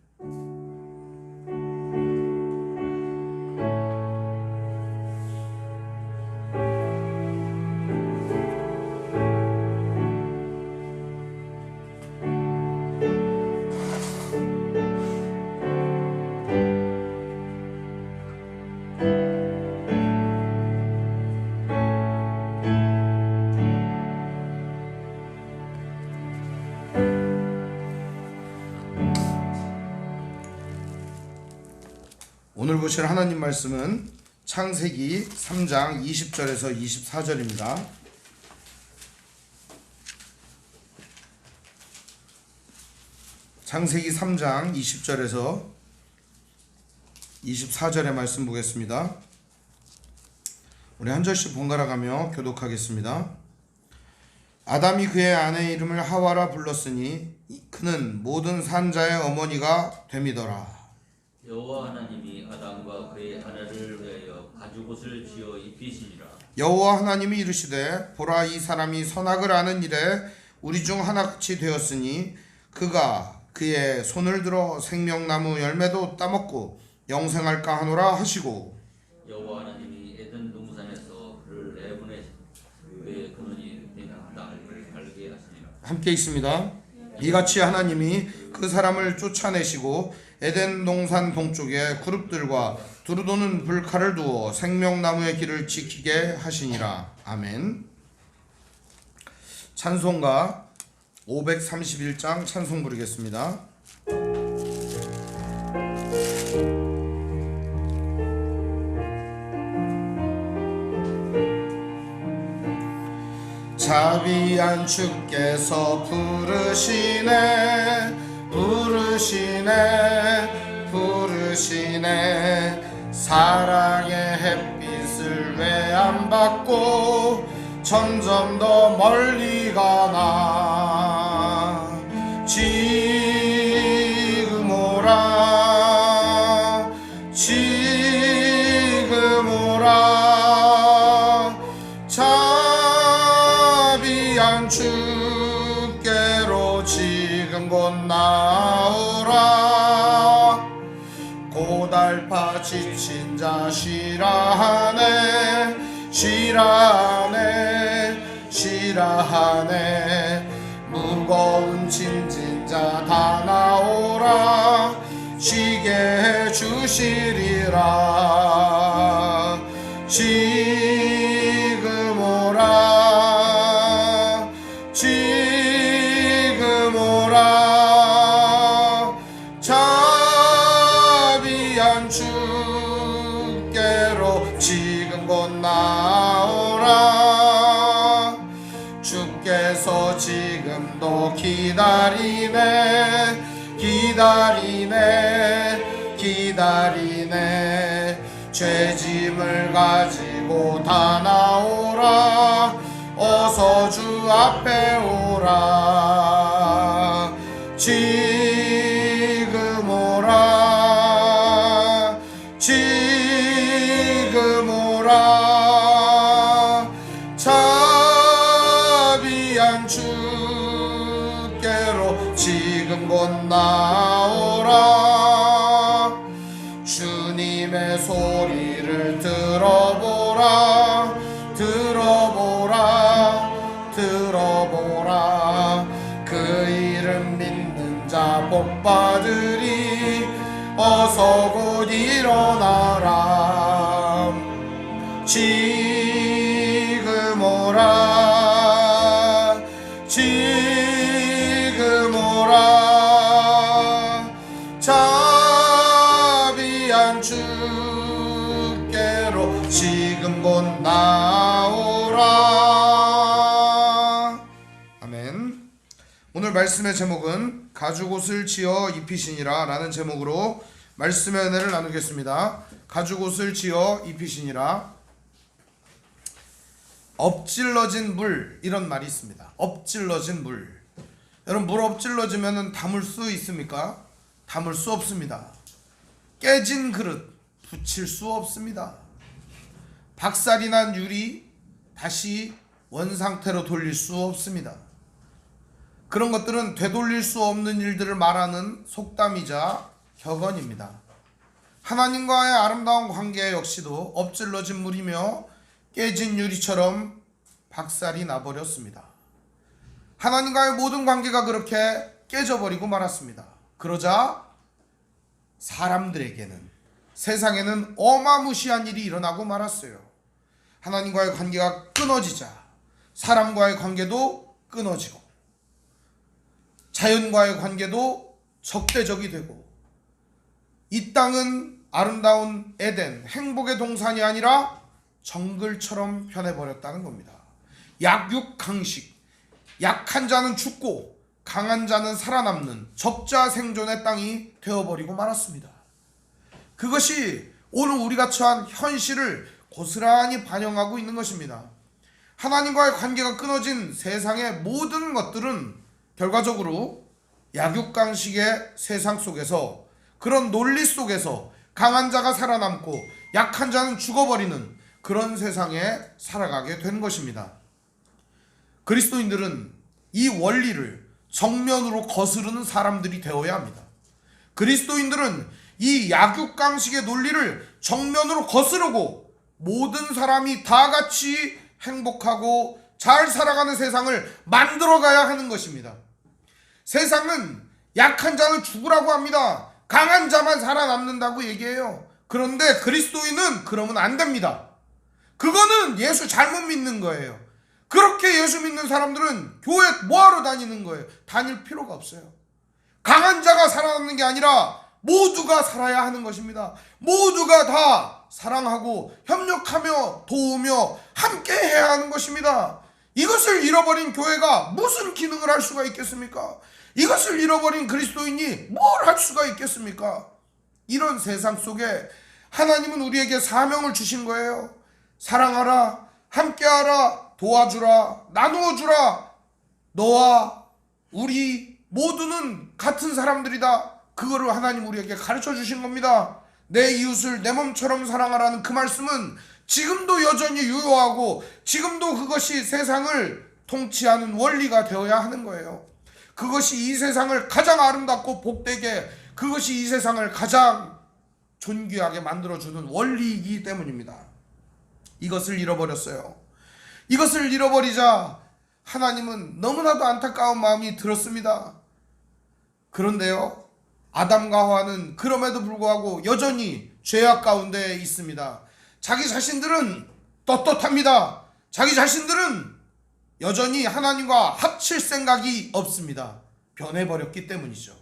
오늘 보실 하나님 말씀은 창세기 3장 20절에서 24절입니다. 창세기 3장 20절에서 24절의 말씀 보겠습니다. 우리 한 절씩 번갈아 가며 교독하겠습니다. 아담이 그의 아내의 이름을 하와라 불렀으니 그는 모든 산자의 어머니가 됨이더라. 여호와 하나님이 아담과 그의 아내를 위하여 가죽옷을 지어 입히시니라. 여호와 하나님이 이르시되 보라, 이 사람이 선악을 아는 일에 우리 중 하나같이 되었으니 그가 그의 손을 들어 생명나무 열매도 따먹고 영생할까 하노라 하시고 여호와 하나님이 에덴 동산에서 그를 내보내시되 그는 나를 알게 하시니라. 함께 있습니다. 이같이 하나님이 그 사람을 쫓아내시고 에덴 동산 동쪽에 그룹들과 두루도는 불칼을 두어 생명나무의 길을 지키게 하시니라. 아멘. 찬송가 531장 찬송 부르겠습니다. 자비한 주께서 부르시네 부르시네 부르시네 사랑의 햇빛을 왜 안 받고 점점 더 멀리 가나 지금 오라 지금 오라 자비한 주께로 지금 곧 나오라 고달파 지친 자 쉬라하네 쉬라하네 쉬라하네 무거운 짐진 자 다 나오라 쉬게 해주시리라 지금 오라 지금 오라 자비한 주께로 지금 곧 나오라 주께서 지금도 기다리네 기다리네 기다리네 죄짐을 가지고 다 나오라 어서 주 앞에 오라 지금 오라 지금 오라 자비한 주께로 지금 곧 나오라 주님의 소리를 들어보라 들어보라 들어보라 그 이름 믿는 자 복받으리 어서 곧 일어나라 지금 오라 지금 오라 자비한 주께로 지금 곧 나오라. 아멘. 오늘 말씀의 제목은 가죽옷을 지어 입히시니라 라는 제목으로 말씀의 은혜를 나누겠습니다. 가죽옷을 지어 입히시니라. 엎질러진 물, 이런 말이 있습니다. 엎질러진 물. 여러분, 물 엎질러지면 담을 수 있습니까? 담을 수 없습니다. 깨진 그릇 붙일 수 없습니다. 박살이 난 유리 다시 원상태로 돌릴 수 없습니다. 그런 것들은 되돌릴 수 없는 일들을 말하는 속담이자 격언입니다. 하나님과의 아름다운 관계 역시도 엎질러진 물이며 깨진 유리처럼 박살이 나버렸습니다. 하나님과의 모든 관계가 그렇게 깨져버리고 말았습니다. 그러자 사람들에게는, 세상에는 어마무시한 일이 일어나고 말았어요. 하나님과의 관계가 끊어지자 사람과의 관계도 끊어지고 자연과의 관계도 적대적이 되고 이 땅은 아름다운 에덴, 행복의 동산이 아니라 정글처럼 변해버렸다는 겁니다. 약육강식, 약한 자는 죽고 강한 자는 살아남는 적자생존의 땅이 되어버리고 말았습니다. 그것이 오늘 우리가 처한 현실을 고스란히 반영하고 있는 것입니다. 하나님과의 관계가 끊어진 세상의 모든 것들은 결과적으로 약육강식의 세상 속에서, 그런 논리 속에서 강한 자가 살아남고 약한 자는 죽어버리는 그런 세상에 살아가게 된 것입니다. 그리스도인들은 이 원리를 정면으로 거스르는 사람들이 되어야 합니다. 그리스도인들은 이 약육강식의 논리를 정면으로 거스르고 모든 사람이 다 같이 행복하고 잘 살아가는 세상을 만들어가야 하는 것입니다. 세상은 약한 자는 죽으라고 합니다. 강한 자만 살아남는다고 얘기해요. 그런데 그리스도인은 그러면 안 됩니다. 그거는 예수 잘못 믿는 거예요. 그렇게 예수 믿는 사람들은 교회 뭐하러 다니는 거예요? 다닐 필요가 없어요. 강한 자가 살아남는 게 아니라 모두가 살아야 하는 것입니다. 모두가 다 사랑하고 협력하며 도우며 함께 해야 하는 것입니다. 이것을 잃어버린 교회가 무슨 기능을 할 수가 있겠습니까? 이것을 잃어버린 그리스도인이 뭘 할 수가 있겠습니까? 이런 세상 속에 하나님은 우리에게 사명을 주신 거예요. 사랑하라, 함께하라, 도와주라, 나누어주라. 너와 우리 모두는 같은 사람들이다. 그거를 하나님 우리에게 가르쳐 주신 겁니다. 내 이웃을 내 몸처럼 사랑하라는 그 말씀은 지금도 여전히 유효하고 지금도 그것이 세상을 통치하는 원리가 되어야 하는 거예요. 그것이 이 세상을 가장 아름답고 복되게, 그것이 이 세상을 가장 존귀하게 만들어주는 원리이기 때문입니다. 이것을 잃어버렸어요. 이것을 잃어버리자 하나님은 너무나도 안타까운 마음이 들었습니다. 그런데요, 아담과 하와는 그럼에도 불구하고 여전히 죄악 가운데 있습니다. 자기 자신들은 떳떳합니다. 자기 자신들은 여전히 하나님과 합칠 생각이 없습니다. 변해버렸기 때문이죠.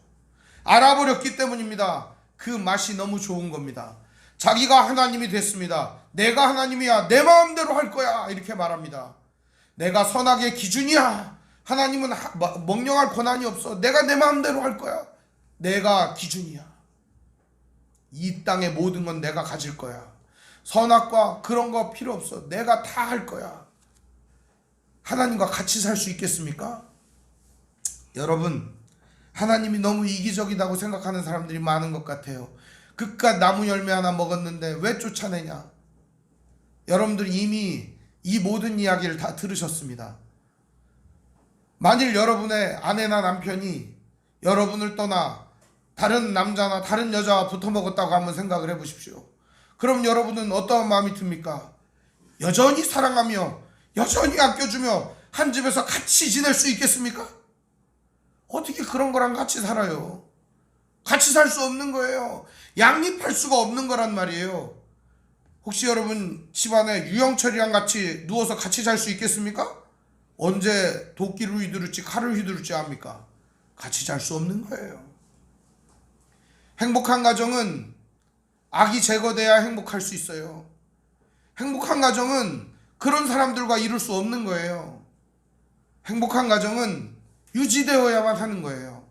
알아버렸기 때문입니다. 그 맛이 너무 좋은 겁니다. 자기가 하나님이 됐습니다. 내가 하나님이야. 내 마음대로 할 거야. 이렇게 말합니다. 내가 선악의 기준이야. 하나님은 명령할 권한이 없어. 내가 내 마음대로 할 거야. 내가 기준이야. 이 땅의 모든 건 내가 가질 거야. 선악과 그런 거 필요 없어. 내가 다 할 거야. 하나님과 같이 살 수 있겠습니까? 여러분, 하나님이 너무 이기적이라고 생각하는 사람들이 많은 것 같아요. 그깟 나무 열매 하나 먹었는데 왜 쫓아내냐? 여러분들이 이미 이 모든 이야기를 다 들으셨습니다. 만일 여러분의 아내나 남편이 여러분을 떠나 다른 남자나 다른 여자와 붙어 먹었다고 한번 생각을 해보십시오. 그럼 여러분은 어떠한 마음이 듭니까? 여전히 사랑하며 여전히 아껴주며 한 집에서 같이 지낼 수 있겠습니까? 어떻게 그런 거랑 같이 살아요? 같이 살 수 없는 거예요. 양립할 수가 없는 거란 말이에요. 혹시 여러분 집안에 유영철이랑 같이 누워서 같이 잘 수 있겠습니까? 언제 도끼를 휘두를지 칼을 휘두를지 압니까? 같이 잘 수 없는 거예요. 행복한 가정은 악이 제거돼야 행복할 수 있어요. 행복한 가정은 그런 사람들과 이룰 수 없는 거예요. 행복한 가정은 유지되어야만 하는 거예요.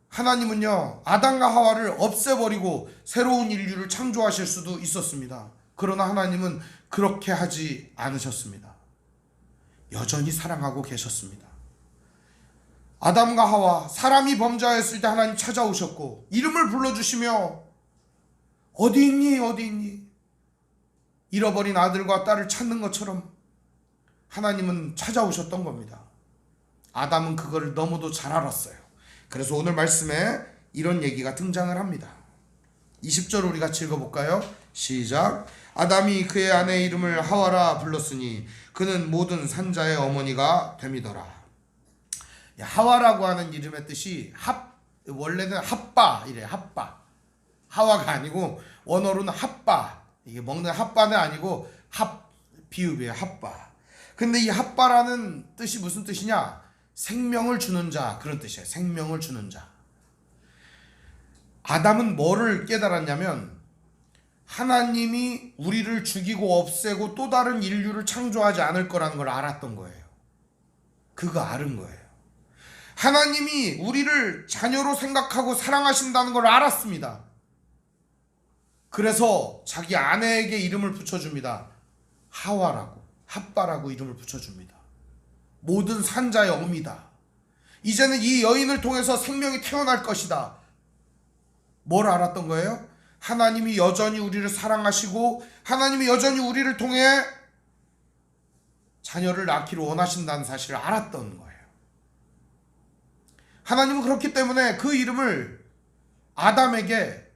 하나님은요, 아담과 하와를 없애버리고 새로운 인류를 창조하실 수도 있었습니다. 그러나 하나님은 그렇게 하지 않으셨습니다. 여전히 사랑하고 계셨습니다. 아담과 하와, 사람이 범죄하였을 때 하나님 찾아오셨고 이름을 불러주시며 어디 있니? 어디 있니? 잃어버린 아들과 딸을 찾는 것처럼 하나님은 찾아오셨던 겁니다. 아담은 그걸 너무도 잘 알았어요. 그래서 오늘 말씀에 이런 얘기가 등장을 합니다. 20절 우리 같이 읽어볼까요? 시작. 아담이 그의 아내의 이름을 하와라 불렀으니 그는 모든 산자의 어머니가 됨이더라. 하와라고 하는 이름의 뜻이 원래는 핫바 이래. 핫바. 하와가 아니고 원어로는 핫바. 이게 먹는 핫바는 아니고 비읍이에요. 핫바. 근데 이 핫바라는 뜻이 무슨 뜻이냐? 생명을 주는 자, 그런 뜻이에요. 생명을 주는 자. 아담은 뭐를 깨달았냐면 하나님이 우리를 죽이고 없애고 또 다른 인류를 창조하지 않을 거라는 걸 알았던 거예요. 그거 아는 거예요. 하나님이 우리를 자녀로 생각하고 사랑하신다는 걸 알았습니다. 그래서 자기 아내에게 이름을 붙여줍니다. 하와라고, 핫바라고 이름을 붙여줍니다. 모든 산자의 어미다. 이제는 이 여인을 통해서 생명이 태어날 것이다. 뭘 알았던 거예요? 하나님이 여전히 우리를 사랑하시고 하나님이 여전히 우리를 통해 자녀를 낳기를 원하신다는 사실을 알았던 거예요. 하나님은 그렇기 때문에 그 이름을 아담에게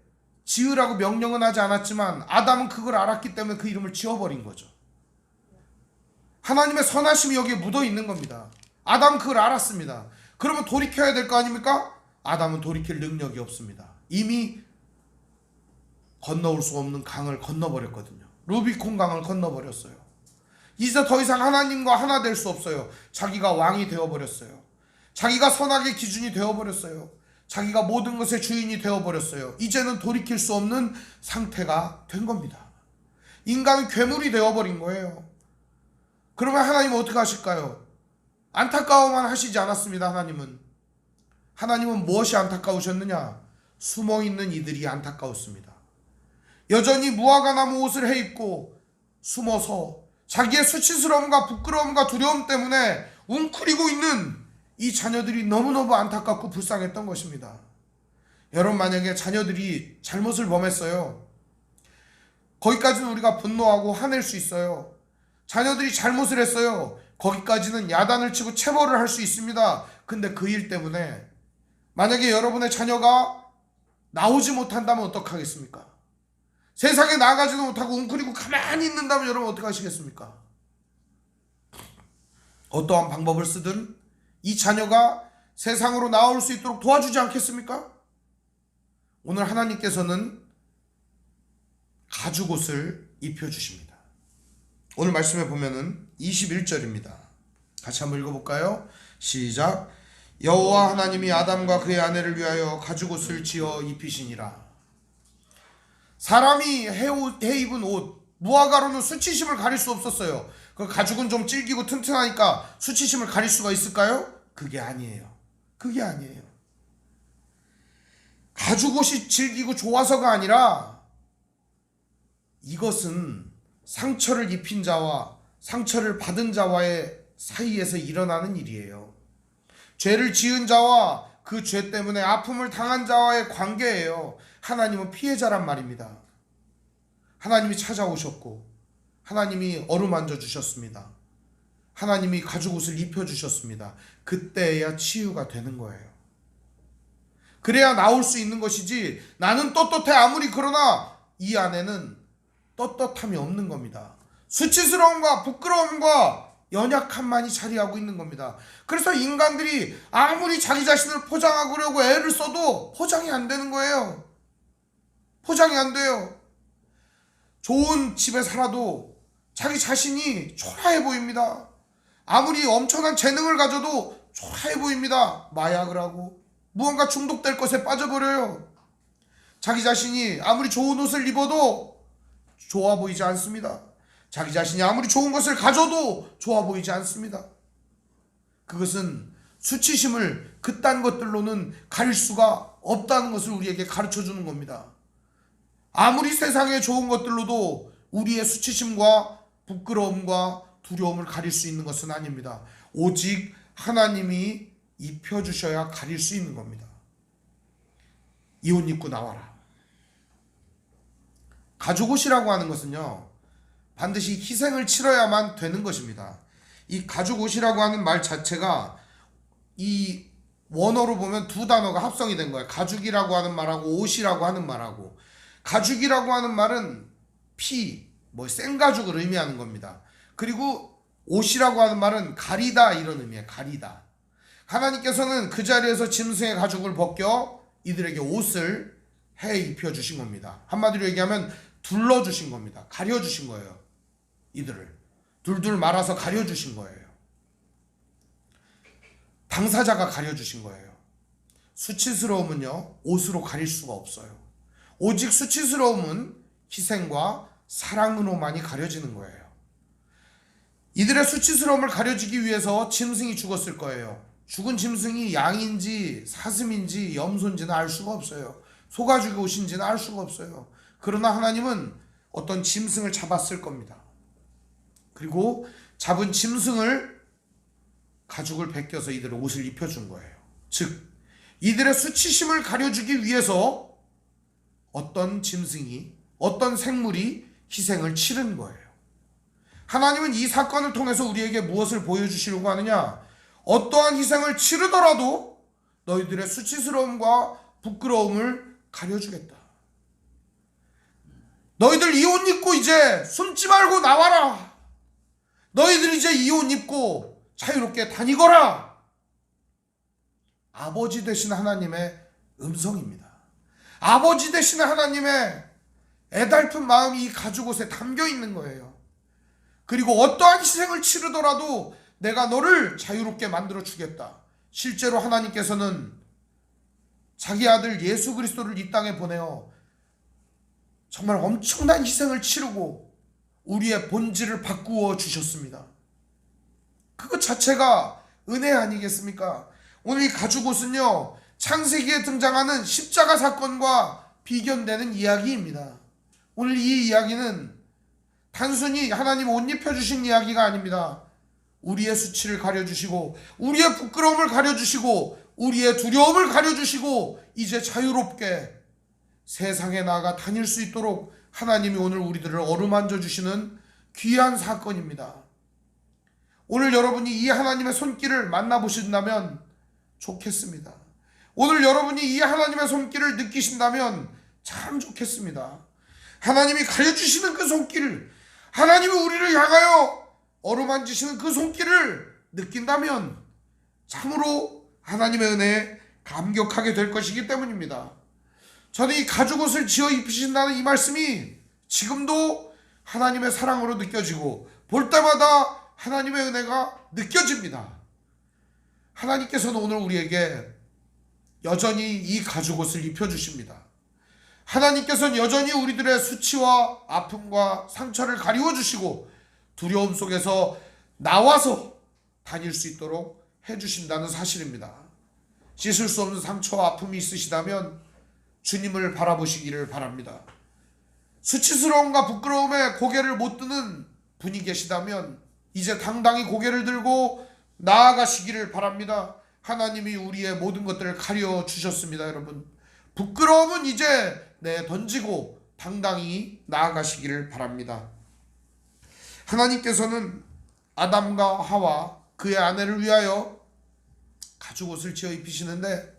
지으라고 명령은 하지 않았지만 아담은 그걸 알았기 때문에 그 이름을 지어버린 거죠. 하나님의 선하심이 여기에 묻어 있는 겁니다. 아담은 그걸 알았습니다. 그러면 돌이켜야 될 거 아닙니까? 아담은 돌이킬 능력이 없습니다. 이미 건너올 수 없는 강을 건너버렸거든요. 루비콘 강을 건너버렸어요. 이제 더 이상 하나님과 하나 될 수 없어요. 자기가 왕이 되어버렸어요. 자기가 선악의 기준이 되어버렸어요. 자기가 모든 것의 주인이 되어버렸어요. 이제는 돌이킬 수 없는 상태가 된 겁니다. 인간은 괴물이 되어버린 거예요. 그러면 하나님은 어떻게 하실까요? 안타까워만 하시지 않았습니다. 하나님은 무엇이 안타까우셨느냐? 숨어있는 이들이 안타까웠습니다. 여전히 무화과 나무 옷을 해입고 숨어서 자기의 수치스러움과 부끄러움과 두려움 때문에 웅크리고 있는 이 자녀들이 너무너무 안타깝고 불쌍했던 것입니다. 여러분, 만약에 자녀들이 잘못을 범했어요. 거기까지는 우리가 분노하고 화낼 수 있어요. 자녀들이 잘못을 했어요. 거기까지는 야단을 치고 체벌을 할 수 있습니다. 근데 그 일 때문에 만약에 여러분의 자녀가 나오지 못한다면 어떡하겠습니까? 세상에 나가지도 못하고 웅크리고 가만히 있는다면 여러분 어떻게 하시겠습니까? 어떠한 방법을 쓰든 이 자녀가 세상으로 나올 수 있도록 도와주지 않겠습니까? 오늘 하나님께서는 가죽옷을 입혀주십니다. 오늘 말씀에 보면은 21절입니다. 같이 한번 읽어볼까요? 시작. 여호와 하나님이 아담과 그의 아내를 위하여 가죽옷을 지어 입히시니라. 사람이 해입은 옷, 무화과로는 수치심을 가릴 수 없었어요. 그 가죽은 좀 질기고 튼튼하니까 수치심을 가릴 수가 있을까요? 그게 아니에요. 가죽옷이 질기고 좋아서가 아니라 이것은 상처를 입힌 자와 상처를 받은 자와의 사이에서 일어나는 일이에요. 죄를 지은 자와 그 죄 때문에 아픔을 당한 자와의 관계예요. 하나님은 피해자란 말입니다. 하나님이 찾아오셨고 하나님이 어루만져 주셨습니다. 하나님이 가죽옷을 입혀주셨습니다. 그때야 치유가 되는 거예요. 그래야 나올 수 있는 것이지, 나는 떳떳해 아무리 그러나 이 안에는 떳떳함이 없는 겁니다. 수치스러움과 부끄러움과 연약함만이 자리하고 있는 겁니다. 그래서 인간들이 아무리 자기 자신을 포장하려고 애를 써도 포장이 안 되는 거예요. 포장이 안 돼요. 좋은 집에 살아도 자기 자신이 초라해 보입니다. 아무리 엄청난 재능을 가져도 초라해 보입니다. 마약을 하고 무언가 중독될 것에 빠져버려요. 자기 자신이 아무리 좋은 옷을 입어도 좋아 보이지 않습니다. 자기 자신이 아무리 좋은 것을 가져도 좋아 보이지 않습니다. 그것은 수치심을 그딴 것들로는 가릴 수가 없다는 것을 우리에게 가르쳐주는 겁니다. 아무리 세상에 좋은 것들로도 우리의 수치심과 부끄러움과 두려움을 가릴 수 있는 것은 아닙니다. 오직 하나님이 입혀주셔야 가릴 수 있는 겁니다. 이 옷 입고 나와라. 가죽옷이라고 하는 것은요, 반드시 희생을 치러야만 되는 것입니다. 이 가죽옷이라고 하는 말 자체가 이 원어로 보면 두 단어가 합성이 된 거예요. 가죽이라고 하는 말하고 옷이라고 하는 말하고. 가죽이라고 하는 말은 피, 생가죽을 의미하는 겁니다. 그리고 옷이라고 하는 말은 가리다, 이런 의미예요. 가리다. 하나님께서는 그 자리에서 짐승의 가죽을 벗겨 이들에게 옷을 해 입혀주신 겁니다. 한마디로 얘기하면 둘러주신 겁니다. 가려주신 거예요. 이들을 둘둘 말아서 가려주신 거예요. 당사자가 가려주신 거예요. 수치스러움은요, 옷으로 가릴 수가 없어요. 오직 수치스러움은 희생과 사랑으로만이 가려지는 거예요. 이들의 수치스러움을 가려지기 위해서 짐승이 죽었을 거예요. 죽은 짐승이 양인지 사슴인지 염소인지는 알 수가 없어요. 소가죽이 옷인지는 알 수가 없어요. 그러나 하나님은 어떤 짐승을 잡았을 겁니다. 그리고 잡은 짐승을 가죽을 벗겨서 이들의 옷을 입혀준 거예요. 즉, 이들의 수치심을 가려주기 위해서 어떤 짐승이, 어떤 생물이 희생을 치른 거예요. 하나님은 이 사건을 통해서 우리에게 무엇을 보여주시려고 하느냐? 어떠한 희생을 치르더라도 너희들의 수치스러움과 부끄러움을 가려주겠다. 너희들 이 옷 입고 이제 숨지 말고 나와라. 너희들 이제 이 옷 입고 자유롭게 다니거라. 아버지 되신 하나님의 음성입니다. 아버지 되신 하나님의 애달픈 마음이 이 가죽옷에 담겨 있는 거예요. 그리고 어떠한 희생을 치르더라도 내가 너를 자유롭게 만들어 주겠다. 실제로 하나님께서는 자기 아들 예수 그리스도를 이 땅에 보내어 정말 엄청난 희생을 치르고 우리의 본질을 바꾸어 주셨습니다. 그것 자체가 은혜 아니겠습니까? 오늘 이 가죽옷은요, 창세기에 등장하는 십자가 사건과 비견되는 이야기입니다. 오늘 이 이야기는 단순히 하나님 옷 입혀주신 이야기가 아닙니다. 우리의 수치를 가려주시고, 우리의 부끄러움을 가려주시고, 우리의 두려움을 가려주시고, 이제 자유롭게 세상에 나아가 다닐 수 있도록 하나님이 오늘 우리들을 어루만져 주시는 귀한 사건입니다. 오늘 여러분이 이 하나님의 손길을 만나보신다면 좋겠습니다. 오늘 여러분이 이 하나님의 손길을 느끼신다면 참 좋겠습니다. 하나님이 가려주시는 그 손길, 하나님이 우리를 향하여 어루만지시는 그 손길을 느낀다면 참으로 하나님의 은혜에 감격하게 될 것이기 때문입니다. 저는 이 가죽옷을 지어 입히신다는 이 말씀이 지금도 하나님의 사랑으로 느껴지고 볼 때마다 하나님의 은혜가 느껴집니다. 하나님께서는 오늘 우리에게 여전히 이 가죽옷을 입혀주십니다. 하나님께서는 여전히 우리들의 수치와 아픔과 상처를 가리워주시고 두려움 속에서 나와서 다닐 수 있도록 해주신다는 사실입니다. 씻을 수 없는 상처와 아픔이 있으시다면 주님을 바라보시기를 바랍니다. 수치스러움과 부끄러움에 고개를 못 드는 분이 계시다면 이제 당당히 고개를 들고 나아가시기를 바랍니다. 하나님이 우리의 모든 것들을 가려 주셨습니다. 여러분, 부끄러움은 이제 던지고 당당히 나아가시기를 바랍니다. 하나님께서는 아담과 하와 그의 아내를 위하여 가죽옷을 지어 입히시는데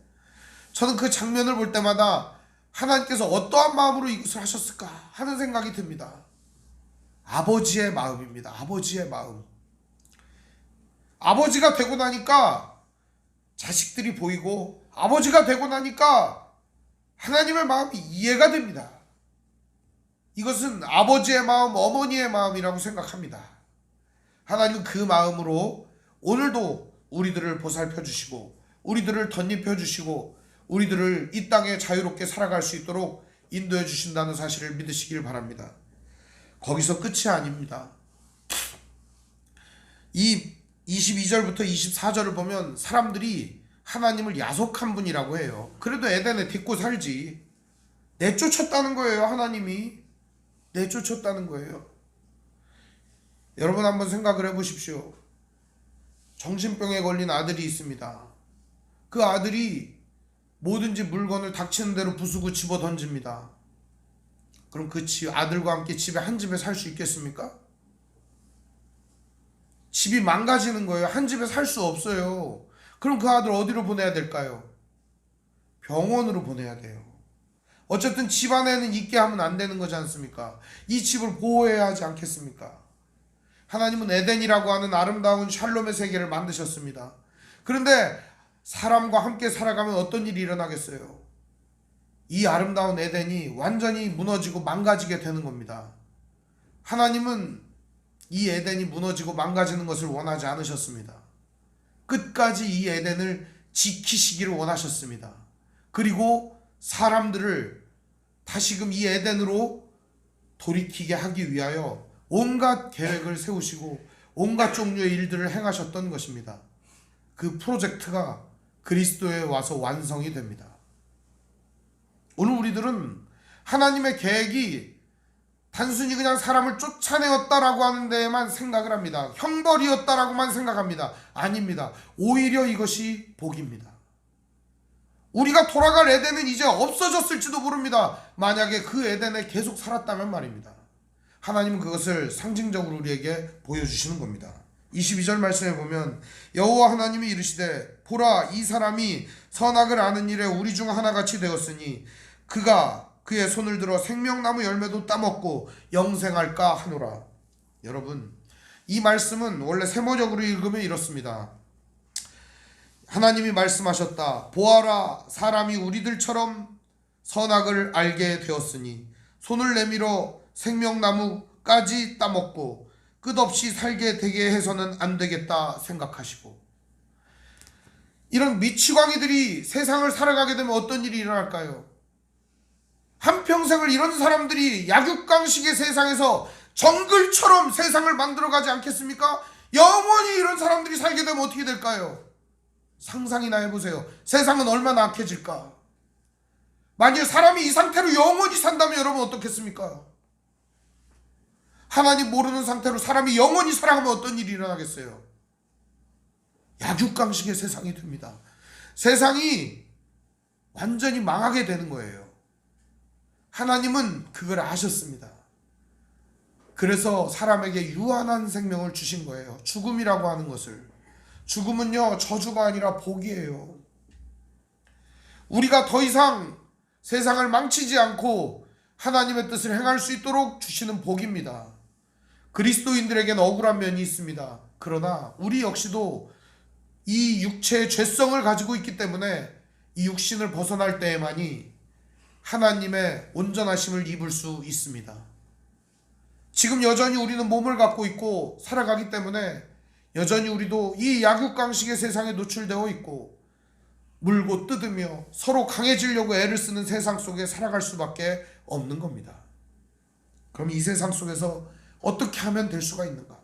저는 그 장면을 볼 때마다 하나님께서 어떠한 마음으로 이것을 하셨을까 하는 생각이 듭니다. 아버지의 마음입니다. 아버지의 마음. 아버지가 되고 나니까 자식들이 보이고, 아버지가 되고 나니까 하나님의 마음이 이해가 됩니다. 이것은 아버지의 마음, 어머니의 마음이라고 생각합니다. 하나님은 그 마음으로 오늘도 우리들을 보살펴 주시고, 우리들을 덧입혀 주시고, 우리들을 이 땅에 자유롭게 살아갈 수 있도록 인도해 주신다는 사실을 믿으시길 바랍니다. 거기서 끝이 아닙니다. 이 22절부터 24절을 보면 사람들이 하나님을 야속한 분이라고 해요. 그래도 에덴에 딛고 살지. 내쫓았다는 거예요. 하나님이 내쫓았다는 거예요. 여러분 한번 생각을 해보십시오. 정신병에 걸린 아들이 있습니다. 그 아들이 뭐든지 물건을 닥치는 대로 부수고 집어 던집니다. 그럼 그 아들과 함께 집에 한 집에 살 수 있겠습니까? 집이 망가지는 거예요. 한 집에 살 수 없어요. 그럼 그 아들 어디로 보내야 될까요? 병원으로 보내야 돼요. 어쨌든 집 안에는 있게 하면 안 되는 거지 않습니까? 이 집을 보호해야 하지 않겠습니까? 하나님은 에덴이라고 하는 아름다운 샬롬의 세계를 만드셨습니다. 그런데 사람과 함께 살아가면 어떤 일이 일어나겠어요? 이 아름다운 에덴이 완전히 무너지고 망가지게 되는 겁니다. 하나님은 이 에덴이 무너지고 망가지는 것을 원하지 않으셨습니다. 끝까지 이 에덴을 지키시기를 원하셨습니다. 그리고 사람들을 다시금 이 에덴으로 돌이키게 하기 위하여 온갖 계획을 세우시고 온갖 종류의 일들을 행하셨던 것입니다. 그 프로젝트가 그리스도에 와서 완성이 됩니다. 오늘 우리들은 하나님의 계획이 단순히 그냥 사람을 쫓아내었다라고 하는 데에만 생각을 합니다. 형벌이었다라고만 생각합니다. 아닙니다. 오히려 이것이 복입니다. 우리가 돌아갈 에덴은 이제 없어졌을지도 모릅니다. 만약에 그 에덴에 계속 살았다면 말입니다. 하나님은 그것을 상징적으로 우리에게 보여주시는 겁니다. 22절 말씀에 보면 여호와 하나님이 이르시되 보라 이 사람이 선악을 아는 일에 우리 중 하나같이 되었으니 그가 그의 손을 들어 생명나무 열매도 따먹고 영생할까 하노라. 여러분, 이 말씀은 원래 세모적으로 읽으면 이렇습니다. 하나님이 말씀하셨다. 보아라 사람이 우리들처럼 선악을 알게 되었으니 손을 내밀어 생명나무까지 따먹고 끝없이 살게 되게 해서는 안 되겠다 생각하시고, 이런 미치광이들이 세상을 살아가게 되면 어떤 일이 일어날까요? 한평생을 이런 사람들이 약육강식의 세상에서 정글처럼 세상을 만들어가지 않겠습니까? 영원히 이런 사람들이 살게 되면 어떻게 될까요? 상상이나 해보세요. 세상은 얼마나 악해질까? 만일 사람이 이 상태로 영원히 산다면 여러분 어떻겠습니까? 하나님 모르는 상태로 사람이 영원히 살아가면 어떤 일이 일어나겠어요? 약육강식의 세상이 됩니다. 세상이 완전히 망하게 되는 거예요. 하나님은 그걸 아셨습니다. 그래서 사람에게 유한한 생명을 주신 거예요. 죽음이라고 하는 것을. 죽음은요, 저주가 아니라 복이에요. 우리가 더 이상 세상을 망치지 않고 하나님의 뜻을 행할 수 있도록 주시는 복입니다. 그리스도인들에게는 억울한 면이 있습니다. 그러나 우리 역시도 이 육체의 죄성을 가지고 있기 때문에 이 육신을 벗어날 때에만이 하나님의 온전하심을 입을 수 있습니다. 지금 여전히 우리는 몸을 갖고 있고 살아가기 때문에 여전히 우리도 이 약육강식의 세상에 노출되어 있고 물고 뜯으며 서로 강해지려고 애를 쓰는 세상 속에 살아갈 수밖에 없는 겁니다. 그럼 이 세상 속에서 어떻게 하면 될 수가 있는가?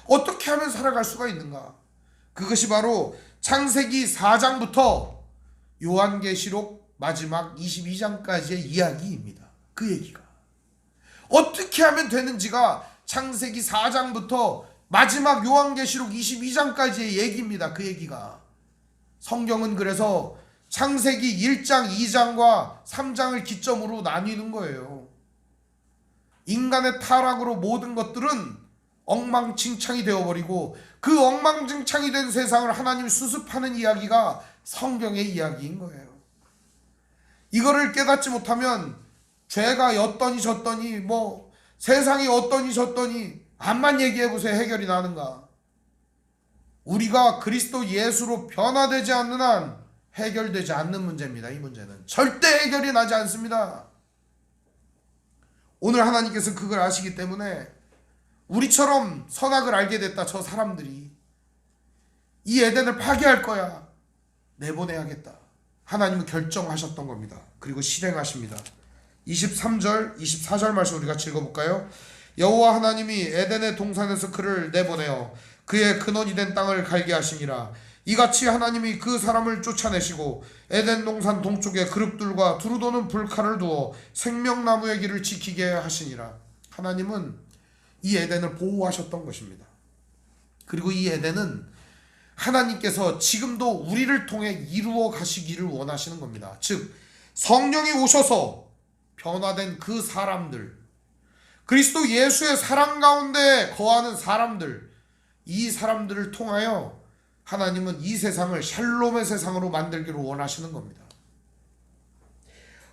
어떻게 하면 살아갈 수가 있는가? 그것이 바로 창세기 4장부터 요한계시록 마지막 22장까지의 이야기입니다. 그 얘기가 어떻게 하면 되는지가 창세기 4장부터 마지막 요한계시록 22장까지의 얘기입니다. 그 얘기가. 성경은 그래서 창세기 1장, 2장과 3장을 기점으로 나뉘는 거예요. 인간의 타락으로 모든 것들은 엉망진창이 되어버리고 그 엉망진창이 된 세상을 하나님이 수습하는 이야기가 성경의 이야기인 거예요. 이거를 깨닫지 못하면 죄가 였더니 졌더니 세상이 어떠니 저떠니 암만 얘기해보세요. 해결이 나는가? 우리가 그리스도 예수로 변화되지 않는 한 해결되지 않는 문제입니다. 이 문제는 절대 해결이 나지 않습니다. 오늘 하나님께서 그걸 아시기 때문에 우리처럼 선악을 알게 됐다 저 사람들이 이 에덴을 파괴할 거야, 내보내야겠다, 하나님은 결정하셨던 겁니다. 그리고 실행하십니다. 23절 24절 말씀 우리 같이 읽어볼까요? 여호와 하나님이 에덴의 동산에서 그를 내보내어 그의 근원이 된 땅을 갈게 하시니라. 이같이 하나님이 그 사람을 쫓아내시고 에덴 동산 동쪽에 그룹들과 두루 도는 불칼을 두어 생명나무의 길을 지키게 하시니라. 하나님은 이 에덴을 보호하셨던 것입니다. 그리고 이 에덴은 하나님께서 지금도 우리를 통해 이루어 가시기를 원하시는 겁니다. 즉 성령이 오셔서 변화된 그 사람들, 그리스도 예수의 사랑 가운데 거하는 사람들, 이 사람들을 통하여 하나님은 이 세상을 샬롬의 세상으로 만들기를 원하시는 겁니다.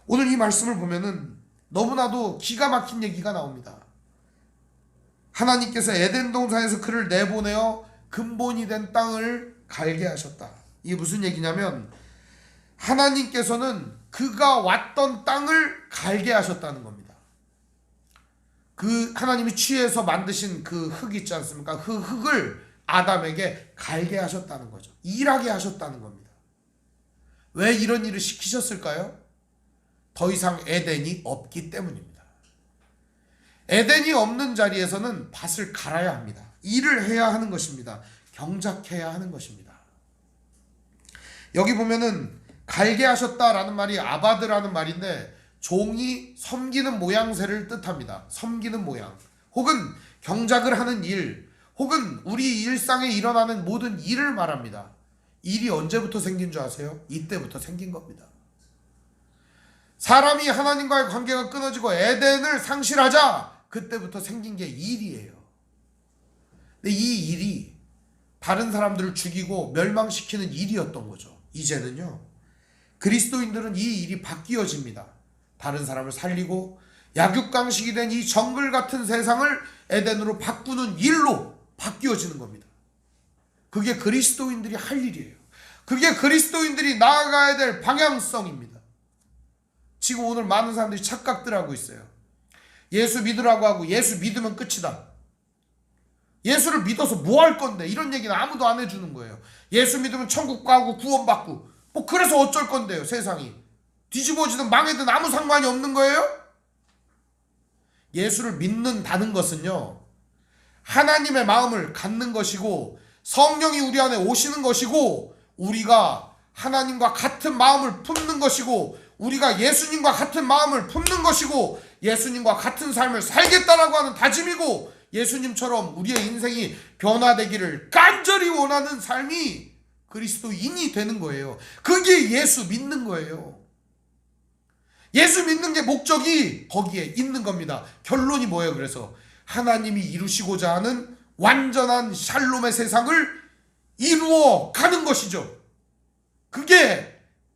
오늘 이 말씀을 보면은 너무나도 기가 막힌 얘기가 나옵니다. 하나님께서 에덴 동산에서 그를 내보내어 근본이 된 땅을 갈게 하셨다. 이게 무슨 얘기냐면 하나님께서는 그가 왔던 땅을 갈게 하셨다는 겁니다. 그 하나님이 취해서 만드신 그 흙 있지 않습니까? 그 흙을 아담에게 갈게 하셨다는 거죠. 일하게 하셨다는 겁니다. 왜 이런 일을 시키셨을까요? 더 이상 에덴이 없기 때문입니다. 에덴이 없는 자리에서는 밭을 갈아야 합니다. 일을 해야 하는 것입니다. 경작해야 하는 것입니다. 여기 보면은 갈게 하셨다라는 말이 아바드라는 말인데 종이 섬기는 모양새를 뜻합니다. 섬기는 모양 혹은 경작을 하는 일 혹은 우리 일상에 일어나는 모든 일을 말합니다. 일이 언제부터 생긴 줄 아세요? 이때부터 생긴 겁니다. 사람이 하나님과의 관계가 끊어지고 에덴을 상실하자 그때부터 생긴 게 일이에요. 근데 이 일이 다른 사람들을 죽이고 멸망시키는 일이었던 거죠. 이제는요 그리스도인들은 이 일이 바뀌어집니다. 다른 사람을 살리고 약육강식이 된 이 정글 같은 세상을 에덴으로 바꾸는 일로 바뀌어지는 겁니다. 그게 그리스도인들이 할 일이에요. 그게 그리스도인들이 나아가야 될 방향성입니다. 지금 오늘 많은 사람들이 착각들 하고 있어요. 예수 믿으라고 하고 예수 믿으면 끝이다. 예수를 믿어서 뭐 할 건데? 이런 얘기는 아무도 안 해주는 거예요. 예수 믿으면 천국 가고 구원받고 뭐 그래서 어쩔 건데요. 세상이 뒤집어지든 망해든 아무 상관이 없는 거예요. 예수를 믿는다는 것은요, 하나님의 마음을 갖는 것이고 성령이 우리 안에 오시는 것이고 우리가 하나님과 같은 마음을 품는 것이고 우리가 예수님과 같은 마음을 품는 것이고 예수님과 같은 삶을 살겠다라고 하는 다짐이고 예수님처럼 우리의 인생이 변화되기를 간절히 원하는 삶이 그리스도인이 되는 거예요. 그게 예수 믿는 거예요. 예수 믿는 게 목적이 거기에 있는 겁니다. 결론이 뭐예요? 그래서 하나님이 이루시고자 하는 완전한 샬롬의 세상을 이루어 가는 것이죠. 그게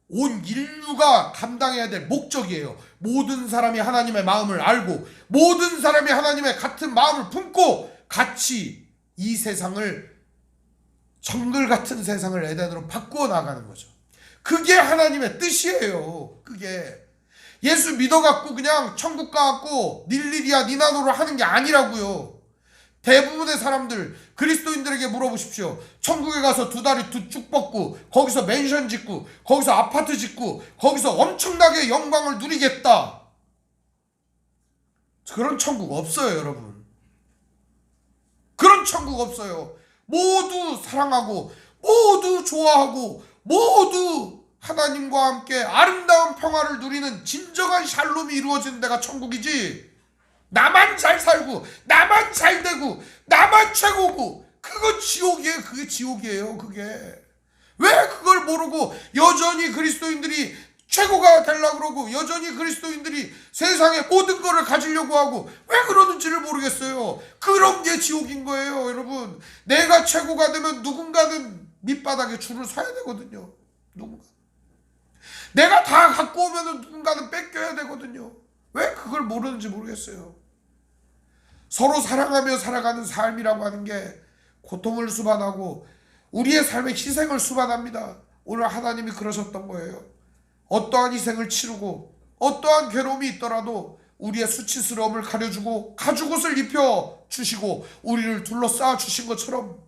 온 인류가 감당해야 될 목적이에요. 모든 사람이 하나님의 마음을 알고 모든 사람이 하나님의 같은 마음을 품고 같이 이 세상을, 정글 같은 세상을 에덴으로 바꾸어 나가는 거죠. 그게 하나님의 뜻이에요. 그게 예수 믿어갖고 그냥 천국 가갖고 닐리리아 니나노를 하는 게 아니라고요. 대부분의 사람들, 그리스도인들에게 물어보십시오. 천국에 가서 두 다리 쭉 뻗고 거기서 맨션 짓고 거기서 아파트 짓고 거기서 엄청나게 영광을 누리겠다. 그런 천국 없어요, 여러분. 그런 천국 없어요. 모두 사랑하고 모두 좋아하고 모두 하나님과 함께 아름다운 평화를 누리는 진정한 샬롬이 이루어지는 데가 천국이지, 나만 잘 살고 나만 잘 되고 나만 최고고 그거 지옥이에요. 그게 지옥이에요. 그게 왜 그걸 모르고 여전히 그리스도인들이 최고가 되려고 그러고 여전히 그리스도인들이 세상의 모든 것을 가지려고 하고 왜 그러는지를 모르겠어요. 그런 게 지옥인 거예요, 여러분. 내가 최고가 되면 누군가는 밑바닥에 줄을 서야 되거든요. 누군가. 내가 다 갖고 오면 누군가는 뺏겨야 되거든요. 왜 그걸 모르는지 모르겠어요. 서로 사랑하며 살아가는 삶이라고 하는 게 고통을 수반하고 우리의 삶의 희생을 수반합니다. 오늘 하나님이 그러셨던 거예요. 어떠한 희생을 치르고 어떠한 괴로움이 있더라도 우리의 수치스러움을 가려주고 가죽옷을 입혀주시고 우리를 둘러싸 주신 것처럼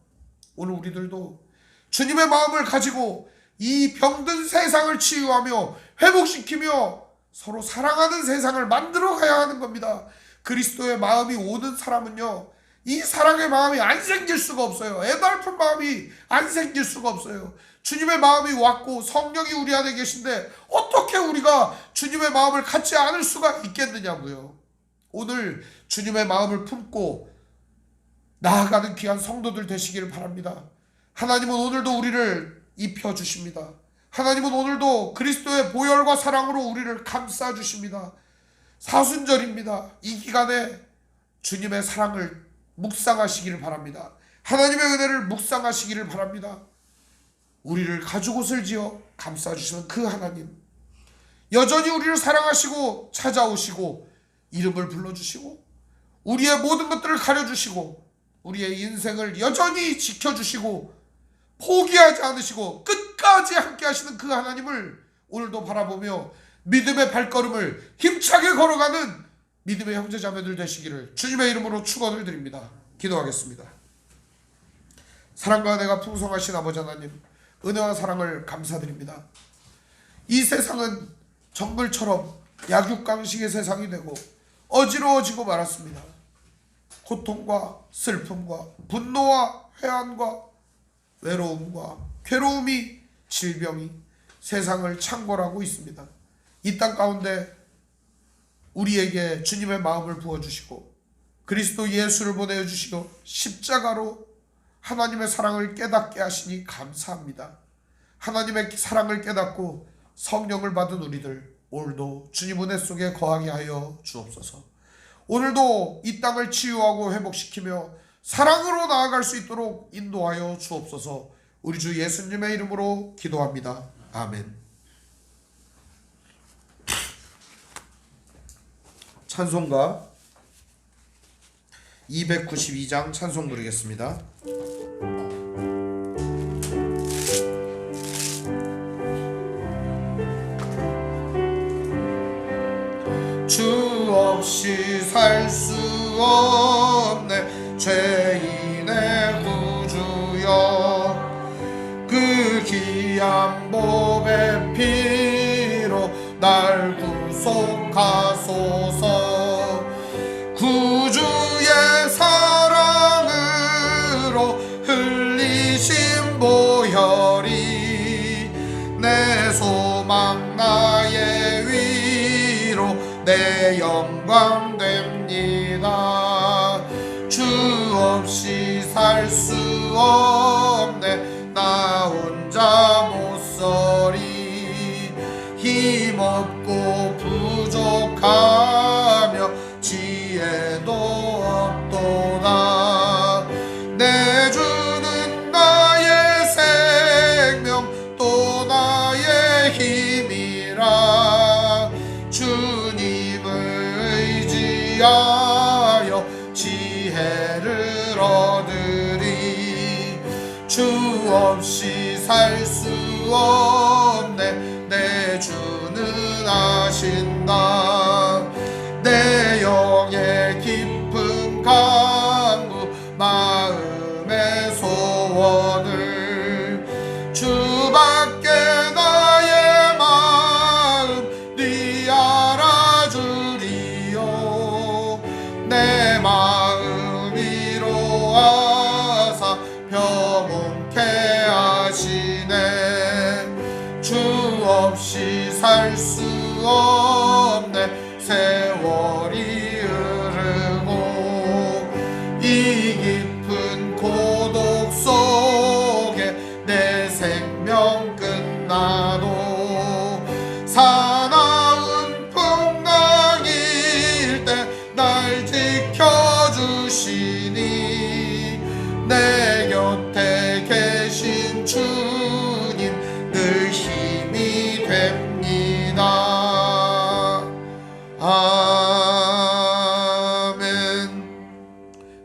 오늘 우리들도 주님의 마음을 가지고 이 병든 세상을 치유하며 회복시키며 서로 사랑하는 세상을 만들어 가야 하는 겁니다. 그리스도의 마음이 오는 사람은요, 이 사랑의 마음이 안 생길 수가 없어요. 애달픈 마음이 안 생길 수가 없어요. 주님의 마음이 왔고 성령이 우리 안에 계신데 어떻게 우리가 주님의 마음을 갖지 않을 수가 있겠느냐고요. 오늘 주님의 마음을 품고 나아가는 귀한 성도들 되시기를 바랍니다. 하나님은 오늘도 우리를 입혀주십니다. 하나님은 오늘도 그리스도의 보혈과 사랑으로 우리를 감싸주십니다. 사순절입니다. 이 기간에 주님의 사랑을 묵상하시기를 바랍니다. 하나님의 은혜를 묵상하시기를 바랍니다. 우리를 가죽옷을 지어 감싸주시는 그 하나님, 여전히 우리를 사랑하시고 찾아오시고 이름을 불러주시고 우리의 모든 것들을 가려주시고 우리의 인생을 여전히 지켜주시고 포기하지 않으시고 끝까지 함께 하시는 그 하나님을 오늘도 바라보며 믿음의 발걸음을 힘차게 걸어가는 믿음의 형제자매들 되시기를 주님의 이름으로 축원을 드립니다. 기도하겠습니다. 사랑과 은혜가 풍성하신 아버지 하나님, 은혜와 사랑을 감사드립니다. 이 세상은 정글처럼 약육강식의 세상이 되고 어지러워지고 말았습니다. 고통과 슬픔과 분노와 회한과 외로움과 괴로움이, 질병이 세상을 창궐하고 있습니다. 이 땅 가운데 우리에게 주님의 마음을 부어주시고 그리스도 예수를 보내주시고 십자가로 하나님의 사랑을 깨닫게 하시니 감사합니다. 하나님의 사랑을 깨닫고 성령을 받은 우리들 오늘도 주님 은혜 속에 거하게 하여 주옵소서. 오늘도 이 땅을 치유하고 회복시키며 사랑으로 나아갈 수 있도록 인도하여 주옵소서. 우리 주 예수님의 이름으로 기도합니다. 아멘. 찬송가 292장 찬송 부르겠습니다. 주 없이 살 수 없네, 죄인의 양복의 피로 날 구속하소서. 구주의 사랑으로 흘리신 보혈이 내 소망 나의 위로 내 영광 됩니다. 주 없이 살 수 없네 나 혼자 못서리. 힘없고 부족하며 지혜도 없도다. 내 주는 나의 생명 또 나의 힘이라. 주님을 의지하여 지혜를 얻으리. 주 없이 살 수 없네 내 주는 아신다. 내 영의 깊은 간구 마음의 소원을 주밖에 나의 마음 네 알아주리요. 내 마음 위로하사 평온케 하시네. 주 없이 살 수 없네 세월이 흐르고. 이 깊은 고독 속에 내 생명 끝나도 사나운 풍랑일 때 날 지켜주시니. 내 곁에 계신 주님 늘 힘이 됩니다. 아멘.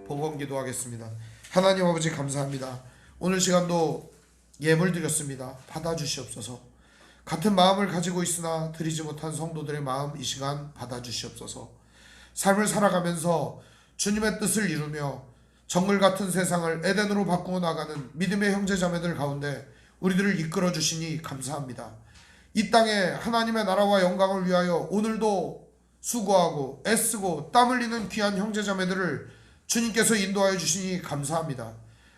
복원 기도하겠습니다. 하나님 아버지 감사합니다. 오늘 시간도 예물 드렸습니다. 받아주시옵소서. 같은 마음을 가지고 있으나 드리지 못한 성도들의 마음 이 시간 받아주시옵소서. 삶을 살아가면서 주님의 뜻을 이루며 정글 같은 세상을 에덴으로 바꾸어 나가는 믿음의 형제자매들 가운데 우리들을 이끌어 주시니 감사합니다. 이 땅에 하나님의 나라와 영광을 위하여 오늘도 수고하고 애쓰고 땀 흘리는 귀한 형제자매들을 주님께서 인도하여 주시니 감사합니다.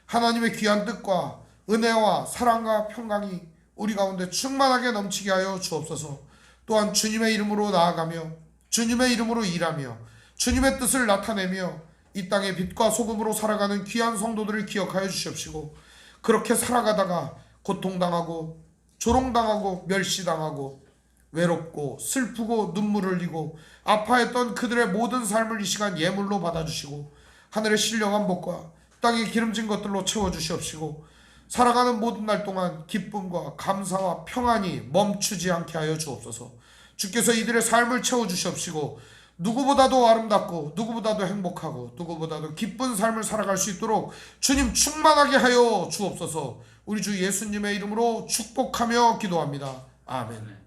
하나님의 귀한 뜻과 은혜와 사랑과 평강이 우리 가운데 충만하게 넘치게 하여 주옵소서. 또한 주님의 이름으로 나아가며 주님의 이름으로 일하며 주님의 뜻을 나타내며 이 땅의 빛과 소금으로 살아가는 귀한 성도들을 기억하여 주시옵시고, 그렇게 살아가다가 고통당하고 조롱당하고 멸시당하고 외롭고 슬프고 눈물을 흘리고 아파했던 그들의 모든 삶을 이 시간 예물로 받아주시고 하늘의 신령한 복과 땅의 기름진 것들로 채워주시옵시고, 살아가는 모든 날 동안 기쁨과 감사와 평안이 멈추지 않게 하여 주옵소서. 주께서 이들의 삶을 채워주시옵시고 누구보다도 아름답고 누구보다도 행복하고 누구보다도 기쁜 삶을 살아갈 수 있도록 주님 충만하게 하여 주옵소서. 우리 주 예수님의 이름으로 축복하며 기도합니다. 아멘.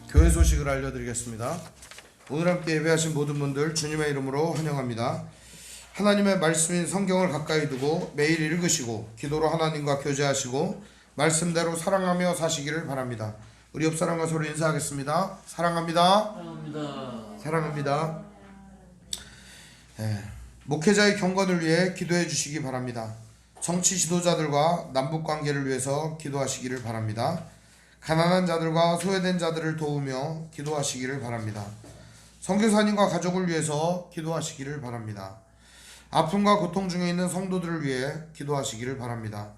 교회 소식을 알려드리겠습니다. 오늘 함께 예배하신 모든 분들 주님의 이름으로 환영합니다. 하나님의 말씀인 성경을 가까이 두고 매일 읽으시고 기도로 하나님과 교제하시고 말씀대로 사랑하며 사시기를 바랍니다. 우리 옆 사람과 서로 인사하겠습니다. 사랑합니다. 사랑합니다. 사랑합니다. 목회자의 경건을 위해 기도해 주시기 바랍니다. 정치 지도자들과 남북 관계를 위해서 기도하시기를 바랍니다. 가난한 자들과 소외된 자들을 도우며 기도하시기를 바랍니다. 선교사님과 가족을 위해서 기도하시기를 바랍니다. 아픔과 고통 중에 있는 성도들을 위해 기도하시기를 바랍니다.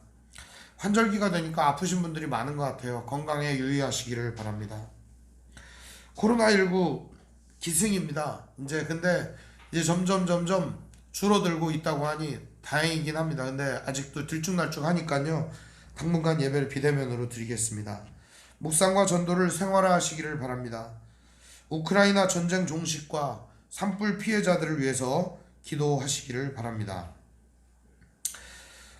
환절기가 되니까 아프신 분들이 많은 것 같아요. 건강에 유의하시기를 바랍니다. 코로나19 기승입니다. 근데 점점 줄어들고 있다고 하니 다행이긴 합니다. 근데 아직도 들쭉날쭉하니까요. 당분간 예배를 비대면으로 드리겠습니다. 묵상과 전도를 생활화하시기를 바랍니다. 우크라이나 전쟁 종식과 산불 피해자들을 위해서 기도하시기를 바랍니다.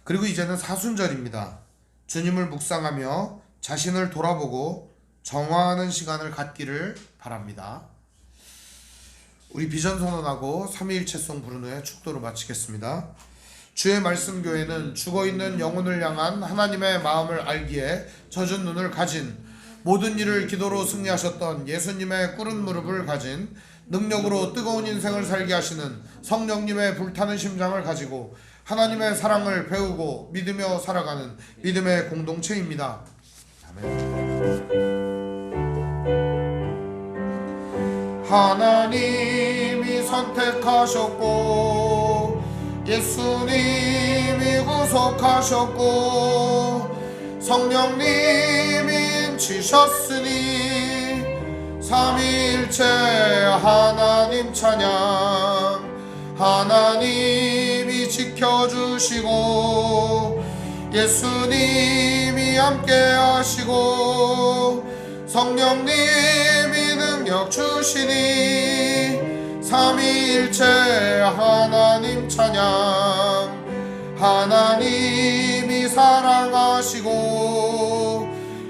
그리고 이제는 사순절입니다. 주님을 묵상하며 자신을 돌아보고 정화하는 시간을 갖기를 바랍니다. 우리 비전 선언하고 삼위일체송 부른 후에 축도를 마치겠습니다. 주의 말씀 교회는 죽어있는 영혼을 향한 하나님의 마음을 알기에 젖은 눈을 가진, 모든 일을 기도로 승리하셨던 예수님의 꿇은 무릎을 가진, 능력으로 뜨거운 인생을 살게 하시는 성령님의 불타는 심장을 가지고 하나님의 사랑을 배우고 믿으며 살아가는 믿음의 공동체입니다. 아멘. 하나님이 선택하셨고 예수님이 구속하셨고 성령님이 인치셨으니 삼위일체 하나님 찬양. 하나님이 지켜주시고 예수님이 함께하시고 성령님이 능력 주시니 삼위일체 하나님 찬양. 하나님이 사랑하시고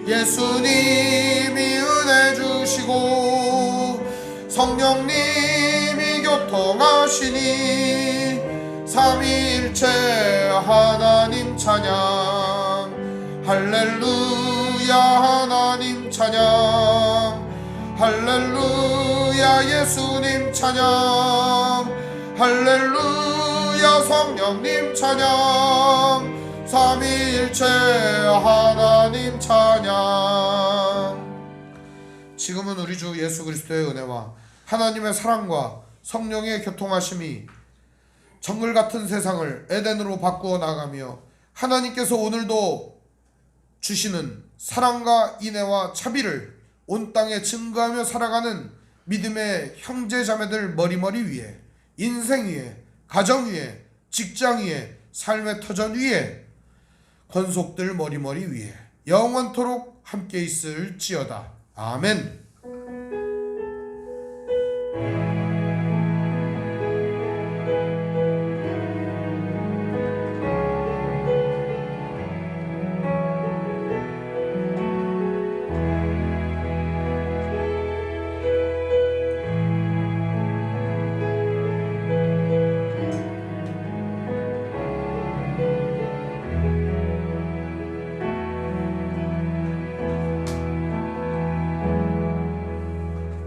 예수님이 은혜 주시고 성령님이 교통하시니 삼위일체 하나님 찬양. 할렐루야 하나님 찬양. 할렐루야 예수님 찬양. 할렐루야 성령님 찬양. 삼위일체 하나님 찬양. 지금은 우리 주 예수 그리스도의 은혜와 하나님의 사랑과 성령의 교통하심이 정글 같은 세상을 에덴으로 바꾸어 나가며 하나님께서 오늘도 주시는 사랑과 인애와 자비를 온 땅에 증거하며 살아가는 믿음의 형제 자매들 머리머리 위에, 인생 위에, 가정 위에, 직장 위에, 삶의 터전 위에, 권속들 머리머리 위에 영원토록 함께 있을지어다. 아멘.